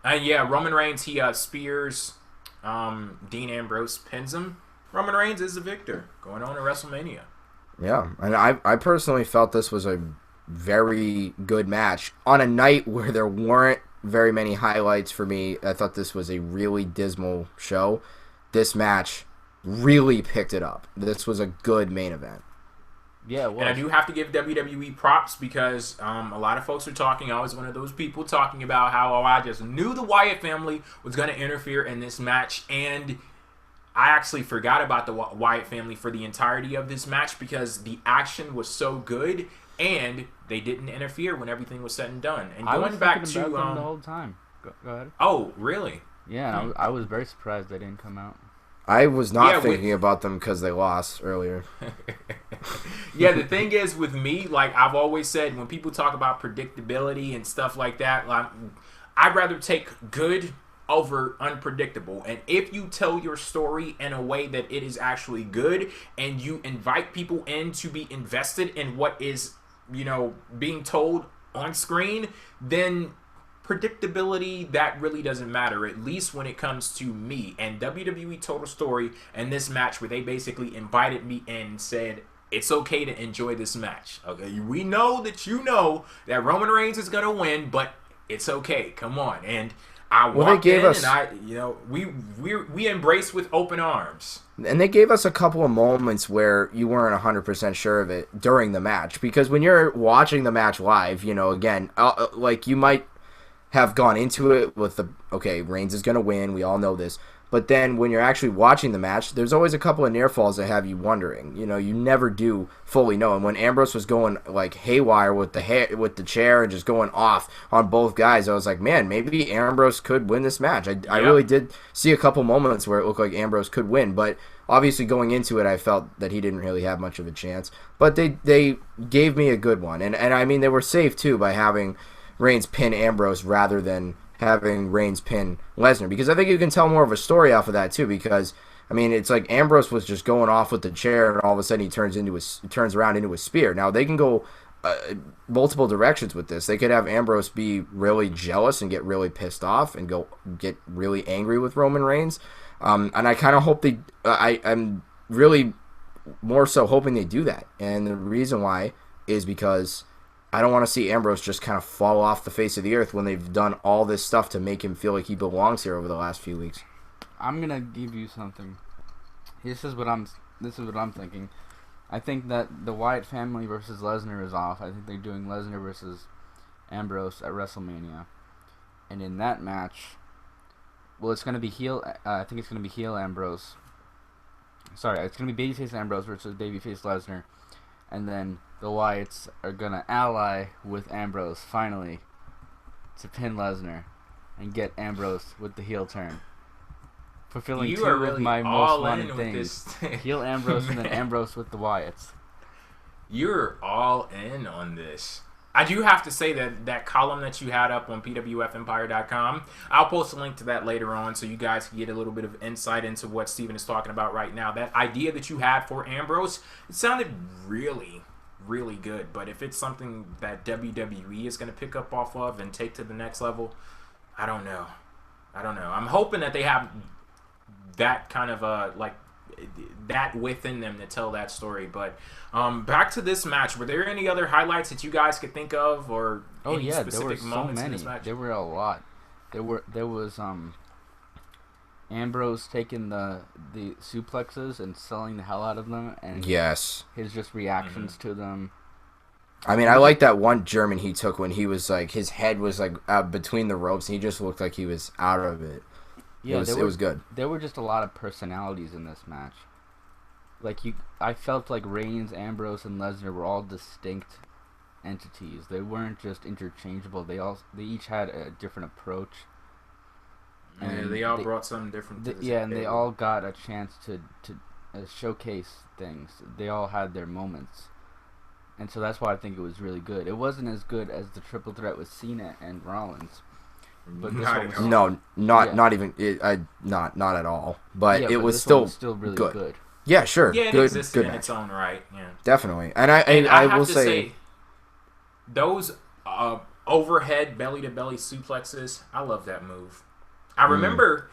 and yeah, Roman Reigns, he spears Dean Ambrose, pins him. Roman Reigns is the victor, going on to WrestleMania. Yeah, and I personally felt this was a very good match on a night where there weren't very many highlights for me. I thought this was a really dismal show. This match really picked it up. This was a good main event. Yeah, it was. And I do have to give WWE props because a lot of folks are talking. I was one of those people talking about how I just knew the Wyatt family was going to interfere in this match, and I actually forgot about the Wyatt family for the entirety of this match because the action was so good, and they didn't interfere when everything was said and done. And I was going back thinking to about them the whole time. Go ahead. Oh, really? Yeah, and I was very surprised they didn't come out. I was not Yeah, thinking about them because they lost earlier. Yeah, the thing is with me, like I've always said, when people talk about predictability and stuff like that, like, I'd rather take good over unpredictable. And if you tell your story in a way that it is actually good and you invite people in to be invested in what is, you know, being told on screen, then predictability, that really doesn't matter, at least when it comes to me. And WWE told a story in this match where they basically invited me in and said, it's okay to enjoy this match. Okay, we know that you know that Roman Reigns is gonna win, but it's okay. Come on. And I walked in and I, you know, we embraced with open arms. And they gave us a couple of moments where you weren't 100% sure of it during the match. Because when you're watching the match live, you know, again, like you might have gone into it with the, okay, Reigns is going to win. We all know this. But then when you're actually watching the match, there's always a couple of near falls that have you wondering. You know, you never do fully know. And when Ambrose was going like haywire with the chair and just going off on both guys, I was like, man, maybe Ambrose could win this match. I really did see a couple moments where it looked like Ambrose could win. But obviously going into it, I felt that he didn't really have much of a chance. But they gave me a good one. And I mean, they were safe, too, by having Reigns pin Ambrose rather than having Reigns pin Lesnar, because I think you can tell more of a story off of that too, because I mean it's like Ambrose was just going off with the chair and all of a sudden he turns around into a spear. Now they can go multiple directions with this. They could have Ambrose be really jealous and get really pissed off and get really angry with Roman Reigns, and I kind of hope I'm really more so hoping they do that, and the reason why is because I don't want to see Ambrose just kind of fall off the face of the earth when they've done all this stuff to make him feel like he belongs here over the last few weeks. I'm gonna give you something. This is what I'm thinking. I think that the Wyatt family versus Lesnar is off. I think they're doing Lesnar versus Ambrose at WrestleMania, and in that match, well, it's gonna be heel. I think it's gonna be heel Ambrose. Sorry, it's gonna be babyface Ambrose versus babyface Lesnar, and then the Wyatts are going to ally with Ambrose, finally, to pin Lesnar and get Ambrose with the heel turn. Fulfilling two of my most wanted things. Heel Ambrose and then Ambrose with the Wyatts. You're all in on this. I do have to say that column that you had up on pwfempire.com, I'll post a link to that later on so you guys can get a little bit of insight into what Steven is talking about right now. That idea that you had for Ambrose, it sounded really, really good. But if it's something that WWE is going to pick up off of and take to the next level, I don't know. I'm hoping that they have that kind of that within them to tell that story. But back to this match, were there any other highlights that you guys could think of, or any specific moments in this match? There were a lot. There was Ambrose taking the suplexes and selling the hell out of them, and yes, his just reactions to them. I mean, I like that one German he took when he was like, his head was like between the ropes, and he just looked like he was out of it. Yeah, it was good. There were just a lot of personalities in this match. Like I felt like Reigns, Ambrose, and Lesnar were all distinct entities. They weren't just interchangeable. They each had a different approach. And they all brought something different. And they all got a chance to showcase things. They all had their moments. And so that's why I think it was really good. It wasn't as good as the triple threat with Cena and Rollins. But this one was, not even not at all. But it was still really good. Yeah, sure. Yeah, it existed in its own right. Yeah, definitely. And I will say those overhead belly to belly suplexes. I love that move. I remember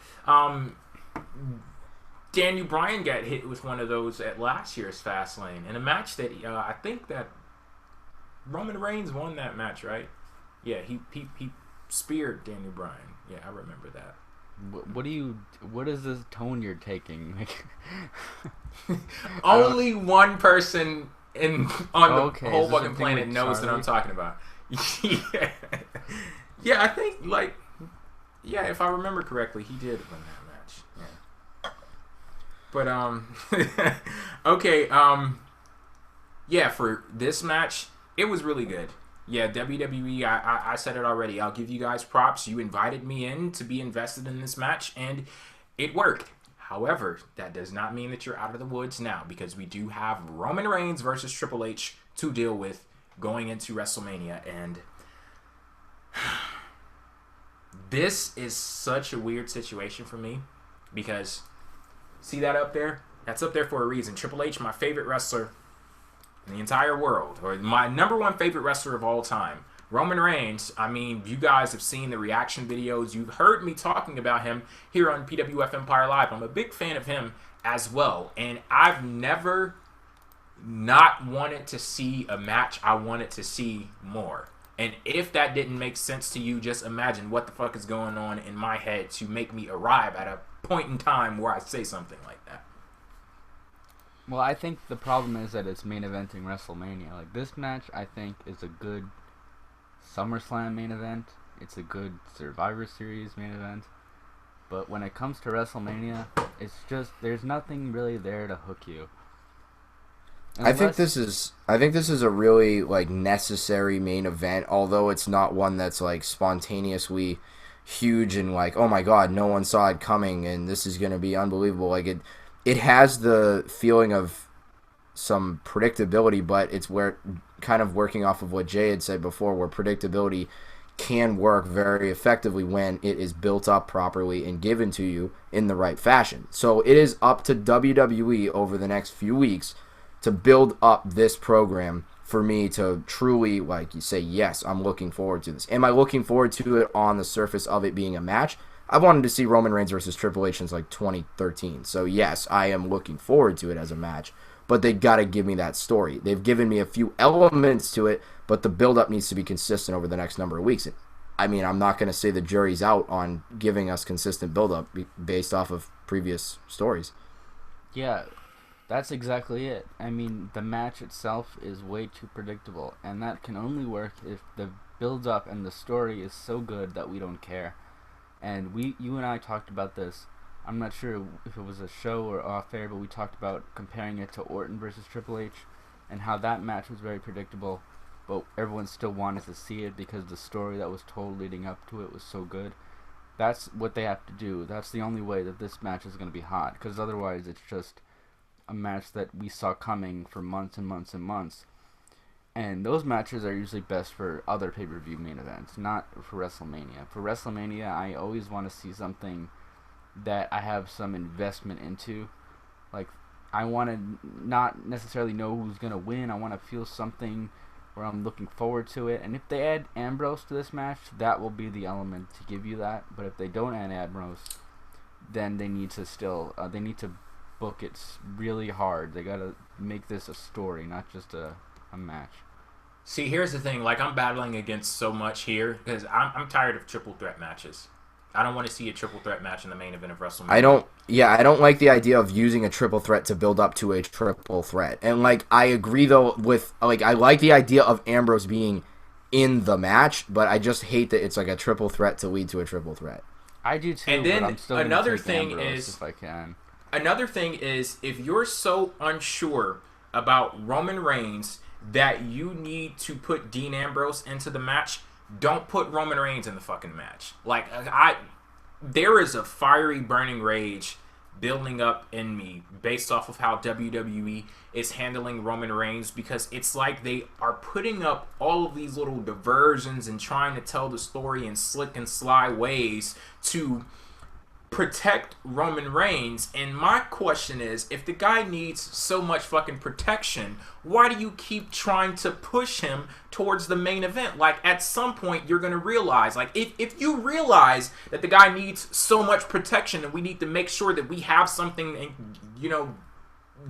Daniel Bryan got hit with one of those at last year's Fastlane in a match that I think that Roman Reigns won that match, right? Yeah, he speared Daniel Bryan. Yeah, I remember that. What is this tone you're taking? Like, only one person on the whole fucking planet knows that I'm talking about. Yeah, I think if I remember correctly, he did win that match. Yeah. But okay, yeah, for this match, it was really good. Yeah, WWE, I said it already. I'll give you guys props. You invited me in to be invested in this match, and it worked. However, that does not mean that you're out of the woods now, because we do have Roman Reigns versus Triple H to deal with going into WrestleMania, and this is such a weird situation for me, because see that up there? That's up there for a reason. Triple H, my favorite wrestler in the entire world, or my number one favorite wrestler of all time. Roman Reigns, I mean, you guys have seen the reaction videos. You've heard me talking about him here on PWF Empire Live. I'm a big fan of him as well. And I've never not wanted to see a match. I wanted to see more. And if that didn't make sense to you, just imagine what the fuck is going on in my head to make me arrive at a point in time where I say something like that. Well, I think the problem is that it's main eventing WrestleMania. Like, this match, I think, is a good SummerSlam main event. It's a good Survivor Series main event. But when it comes to WrestleMania, it's just, there's nothing really there to hook you. I think this is a really necessary main event, although it's not one that's spontaneously huge and oh my god, no one saw it coming and this is going to be unbelievable. It has the feeling of some predictability, but it's where kind of working off of what Jay had said before, where predictability can work very effectively when it is built up properly and given to you in the right fashion. So it is up to WWE over the next few weeks to build up this program for me to truly, you say, yes, I'm looking forward to this. Am I looking forward to it on the surface of it being a match? I wanted to see Roman Reigns versus Triple H since 2013. So yes, I am looking forward to it as a match, but they got to give me that story. They've given me a few elements to it, but the build-up needs to be consistent over the next number of weeks. I mean, I'm not going to say the jury's out on giving us consistent build-up based off of previous stories. Yeah, that's exactly it. I mean, the match itself is way too predictable, and that can only work if the build-up and the story is so good that we don't care. And you and I talked about this. I'm not sure if it was a show or off air, but we talked about comparing it to Orton versus Triple H and how that match was very predictable, but everyone still wanted to see it because the story that was told leading up to it was so good. That's what they have to do. That's the only way that this match is going to be hot, because otherwise it's just a match that we saw coming for months and months and months. And those matches are usually best for other pay-per-view main events, not for WrestleMania. For WrestleMania, I always want to see something that I have some investment into. Like, I want to not necessarily know who's going to win. I want to feel something where I'm looking forward to it. And if they add Ambrose to this match, that will be the element to give you that. But if they don't add Ambrose, then they need to still, they need to book it really hard. They got to make this a story, not just a match. See, here's the thing. Like, I'm battling against so much here because I'm tired of triple threat matches. I don't want to see a triple threat match in the main event of WrestleMania. I don't like the idea of using a triple threat to build up to a triple threat. And, like, I agree, though, with, like, I like the idea of Ambrose being in the match, but I just hate that it's, like, a triple threat to lead to a triple threat. I do, too, and then but I'm still another take thing Ambrose is, if I can. Another thing is, if you're so unsure about Roman Reigns that you need to put Dean Ambrose into the match, don't put Roman Reigns in the fucking match. Like, there is a fiery burning rage building up in me based off of how WWE is handling Roman Reigns, because it's like they are putting up all of these little diversions and trying to tell the story in slick and sly ways to protect Roman Reigns. And my question is, if the guy needs so much fucking protection, why do you keep trying to push him towards the main event? Like, at some point you're gonna realize, like, if you realize that the guy needs so much protection and we need to make sure that we have something, you know,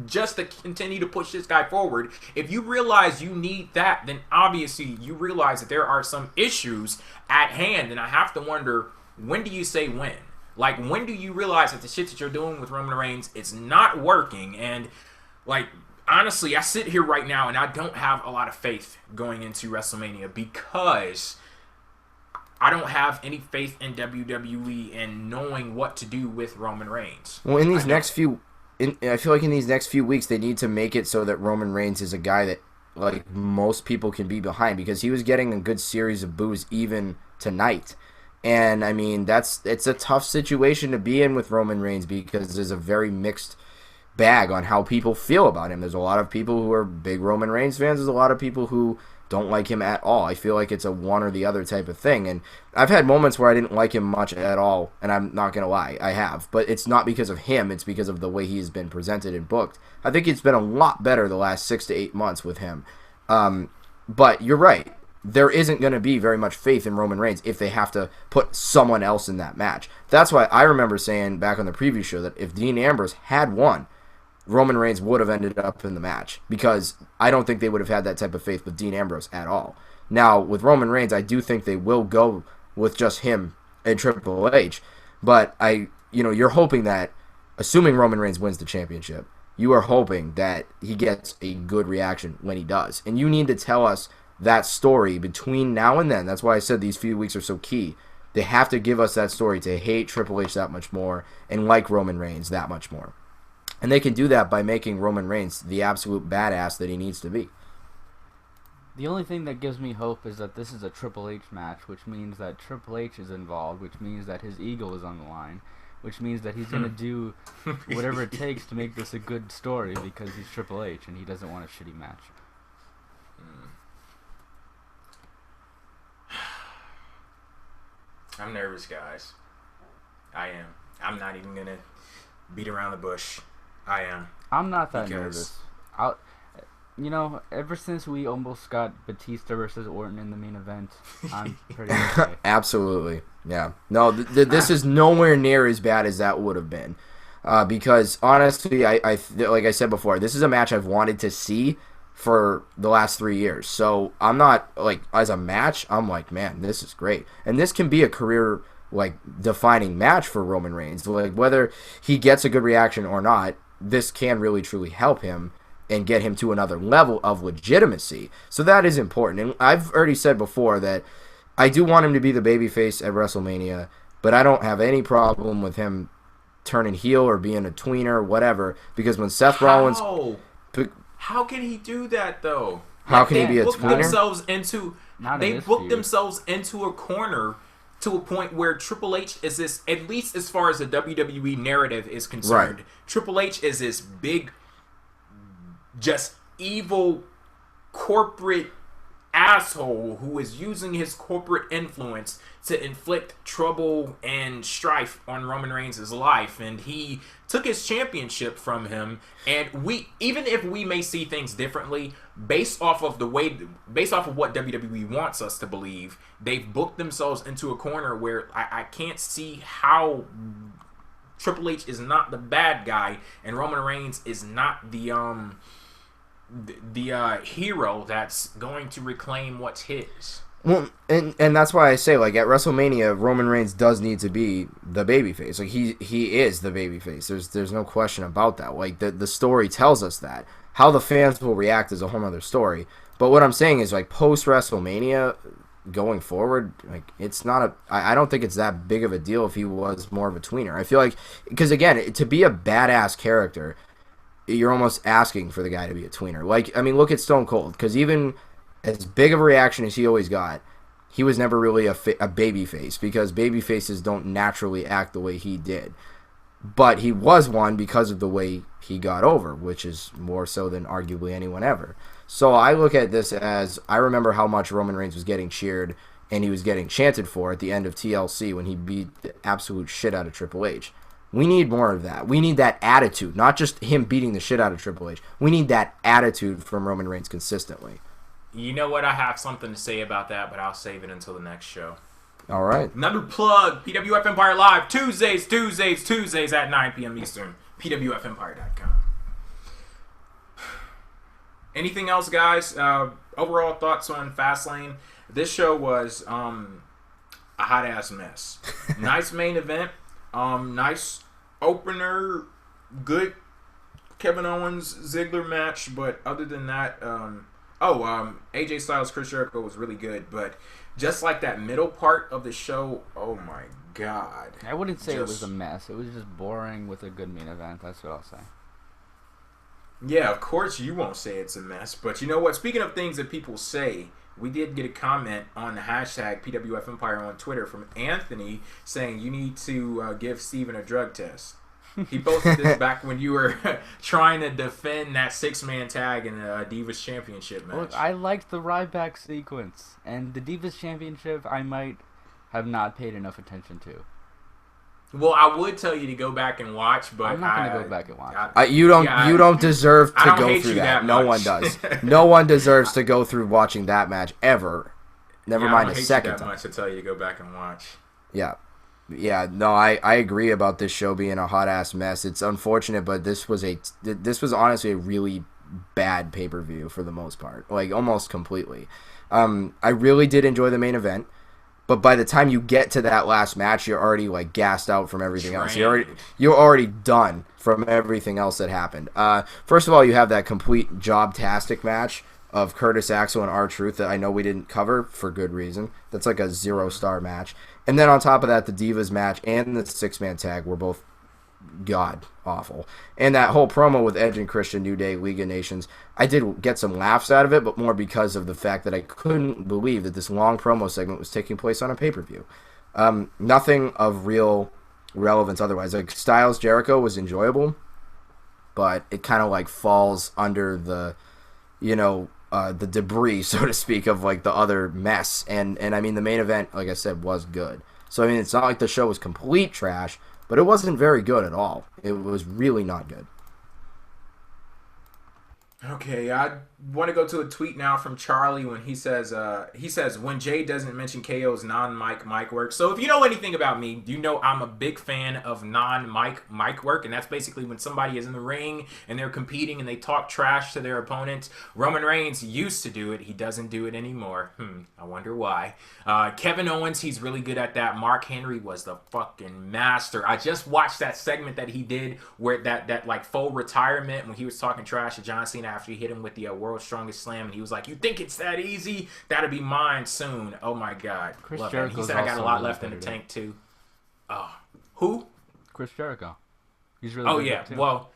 just to continue to push this guy forward, if you realize you need that, then obviously you realize that there are some issues at hand. And I have to wonder, when do you say when? Like, when do you realize that the shit that you're doing with Roman Reigns is not working? And, like, honestly, I sit here right now and I don't have a lot of faith going into WrestleMania because I don't have any faith in WWE and knowing what to do with Roman Reigns. Well, in these I feel like in these next few weeks, they need to make it so that Roman Reigns is a guy that, like, most people can be behind, because he was getting a good series of boos even tonight. And, I mean, it's a tough situation to be in with Roman Reigns because there's a very mixed bag on how people feel about him. There's a lot of people who are big Roman Reigns fans. There's a lot of people who don't like him at all. I feel like it's a one or the other type of thing. And I've had moments where I didn't like him much at all, and I'm not going to lie, I have. But it's not because of him. It's because of the way he's been presented and booked. I think it's been a lot better the last 6 to 8 months with him. But you're right. There isn't going to be very much faith in Roman Reigns if they have to put someone else in that match. That's why I remember saying back on the preview show that if Dean Ambrose had won, Roman Reigns would have ended up in the match, because I don't think they would have had that type of faith with Dean Ambrose at all. Now, with Roman Reigns, I do think they will go with just him and Triple H, but you're hoping that, assuming Roman Reigns wins the championship, you are hoping that he gets a good reaction when he does. And you need to tell us that story between now and then. That's why I said these few weeks are so key. They have to give us that story to hate Triple H that much more and like Roman Reigns that much more. And they can do that by making Roman Reigns the absolute badass that he needs to be. The only thing that gives me hope is that this is a Triple H match, which means that Triple H is involved, which means that his ego is on the line, which means that he's going to do whatever it takes to make this a good story, because he's Triple H and he doesn't want a shitty match. I'm nervous, guys. I am. I'm not even going to beat around the bush. I am. I'm not that nervous. Ever since we almost got Batista versus Orton in the main event, I'm pretty okay. Absolutely. Yeah. No, this is nowhere near as bad as that would have been. Because, honestly, I like I said before, this is a match I've wanted to see for the last 3 years. So I'm not, like, as a match, I'm like, man, this is great. And this can be a career, like, defining match for Roman Reigns. Like, whether he gets a good reaction or not, this can really truly help him and get him to another level of legitimacy. So that is important. And I've already said before that I do want him to be the babyface at WrestleMania, but I don't have any problem with him turning heel or being a tweener, whatever, because when Seth Rollins... How can he do that, though? How can he be a tweener? They booked themselves into a corner to a point where Triple H is this, at least as far as the WWE narrative is concerned, right. Triple H is this big, just evil corporate asshole who is using his corporate influence to inflict trouble and strife on Roman Reigns' life, and he took his championship from him. And we, even if we may see things differently, based off of what WWE wants us to believe, they've booked themselves into a corner where I can't see how Triple H is not the bad guy and Roman Reigns is not the hero that's going to reclaim what's his. Well, and that's why I say, like, at WrestleMania, Roman Reigns does need to be the babyface. Like, he is the babyface. There's no question about that. Like, the story tells us that. How the fans will react is a whole other story. But what I'm saying is, like, post-WrestleMania, going forward, like, it's not I don't think it's that big of a deal if he was more of a tweener. I feel like, because, again, to be a badass character, you're almost asking for the guy to be a tweener. Like, I mean, look at Stone Cold, because even as big of a reaction as he always got, he was never really a baby face, because baby faces don't naturally act the way he did. But he was one because of the way he got over, which is more so than arguably anyone ever. So I look at this as, I remember how much Roman Reigns was getting cheered and he was getting chanted for at the end of TLC when he beat the absolute shit out of Triple H. We need more of that. We need that attitude, not just him beating the shit out of Triple H. We need that attitude from Roman Reigns consistently. You know what? I have something to say about that, but I'll save it until the next show. All right. Another plug, PWF Empire Live, Tuesdays at 9 p.m. Eastern, pwfempire.com. Anything else, guys? Overall thoughts on Fastlane? This show was a hot-ass mess. Nice main event. Nice opener. Good Kevin Owens Ziggler match, but other than that, AJ Styles Chris Jericho was really good, but just like that middle part of the show, oh my god. I wouldn't say it was a mess. It was just boring with a good main event. That's what I'll say. Yeah, of course you won't say it's a mess, but you know what? Speaking of things that people say, we did get a comment on the hashtag PWF Empire on Twitter from Anthony saying you need to give Steven a drug test. He posted this back when you were trying to defend that 6-man tag in the Divas Championship match. Look, I liked the Ryback sequence, and the Divas Championship I might have not paid enough attention to. Well, I would tell you to go back and watch, but I'm not going to go back and watch. You don't deserve to go through that. No one does. No one deserves to go through watching that match ever. Never mind a second time. I don't hate you that much to tell you to go back and watch. Yeah. Yeah, no, I agree about this show being a hot ass mess. It's unfortunate, but this was honestly a really bad pay-per-view for the most part, like almost completely. I really did enjoy the main event, but by the time you get to that last match, you're already like gassed out from everything else. You're already done from everything else that happened. First of all, you have that complete job-tastic match of Curtis Axel and R-Truth that I know we didn't cover for good reason. That's like a 0-star match. And then on top of that, the Divas match and the 6-man tag were both god-awful. And that whole promo with Edge and Christian, New Day, League of Nations, I did get some laughs out of it, but more because of the fact that I couldn't believe that this long promo segment was taking place on a pay-per-view. Nothing of real relevance otherwise. Like, Styles Jericho was enjoyable, but it kind of like falls under the, the debris, so to speak, of like the other mess. And I mean, the main event, like I said, was good. So I mean, it's not like the show was complete trash, but it wasn't very good at all. It was really not good. Okay, I want to go to a tweet now from Charlie when he says when Jay doesn't mention KO's non-mic work. So if you know anything about me, you know I'm a big fan of non-mic work, and that's basically when somebody is in the ring and they're competing and they talk trash to their opponent. Roman Reigns used to do it. He doesn't do it anymore. I wonder why. Kevin Owens, he's really good at that. Mark Henry was the fucking master. I just watched that segment that he did where that like full retirement when he was talking trash to John Cena after he hit him with the World's Strongest Slam, and he was like, "You think it's that easy? That'll be mine soon." Oh my god. Chris Love Jericho's him. He said I got a lot really left in the tank too. Who? Chris Jericho. He's really good too. Well,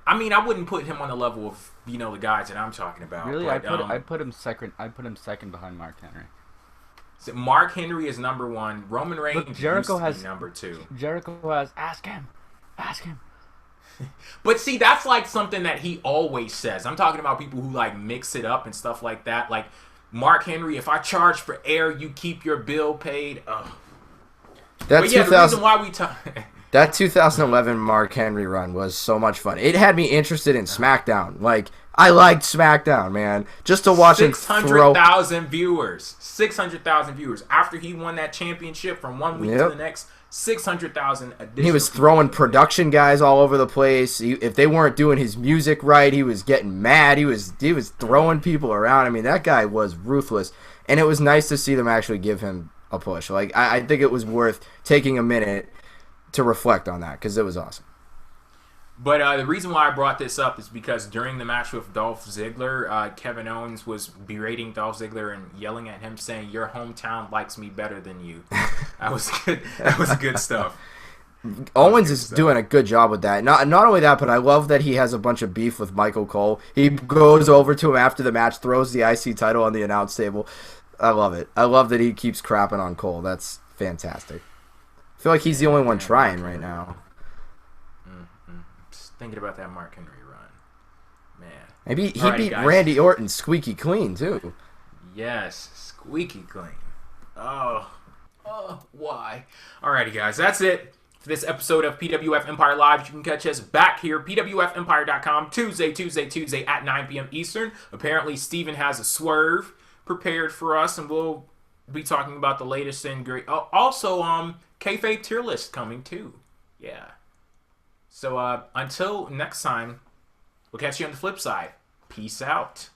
I mean, I wouldn't put him on the level of the guys that I'm talking about. Really, but, I put him second. I put him second behind Mark Henry. So Mark Henry is number 1. Roman Reigns Jericho used to has be number 2. Jericho has ask him. But see, that's like something that he always says. I'm talking about people who like mix it up and stuff like that. Like Mark Henry, if I charge for air, you keep your bill paid. Ugh. But yeah, the reason why we talk. That 2011 Mark Henry run was so much fun. It had me interested in SmackDown. Like, I liked SmackDown, man. Just to watch him throw... 600,000 viewers. 600,000 viewers. After he won that championship from one week to the next, 600,000 additional. He was throwing production guys all over the place. If they weren't doing his music right, he was getting mad. He was throwing people around. I mean, that guy was ruthless. And it was nice to see them actually give him a push. Like, I think it was worth taking a minute to reflect on that because it was awesome. But the reason why I brought this up is because during the match with Dolph Ziggler, Kevin Owens was berating Dolph Ziggler and yelling at him, saying, "Your hometown likes me better than you." That was good. That was good stuff. Owens is doing a good job with that. Not only that, but I love that he has a bunch of beef with Michael Cole. He goes over to him after the match, throws the IC title on the announce table. I love it. I love that he keeps crapping on Cole. That's fantastic. I feel like he's the only one trying right now. Just thinking about that Mark Henry run. Man. Maybe he beat Randy Orton squeaky clean, too. Yes, squeaky clean. Oh, why? Alrighty, guys, that's it for this episode of PWF Empire Live. You can catch us back here, pwfempire.com, Tuesday at 9 p.m. Eastern. Apparently, Steven has a swerve prepared for us, and we'll be talking about the latest and great. Also, kayfabe tier list coming too. Yeah. So until next time, we'll catch you on the flip side. Peace out.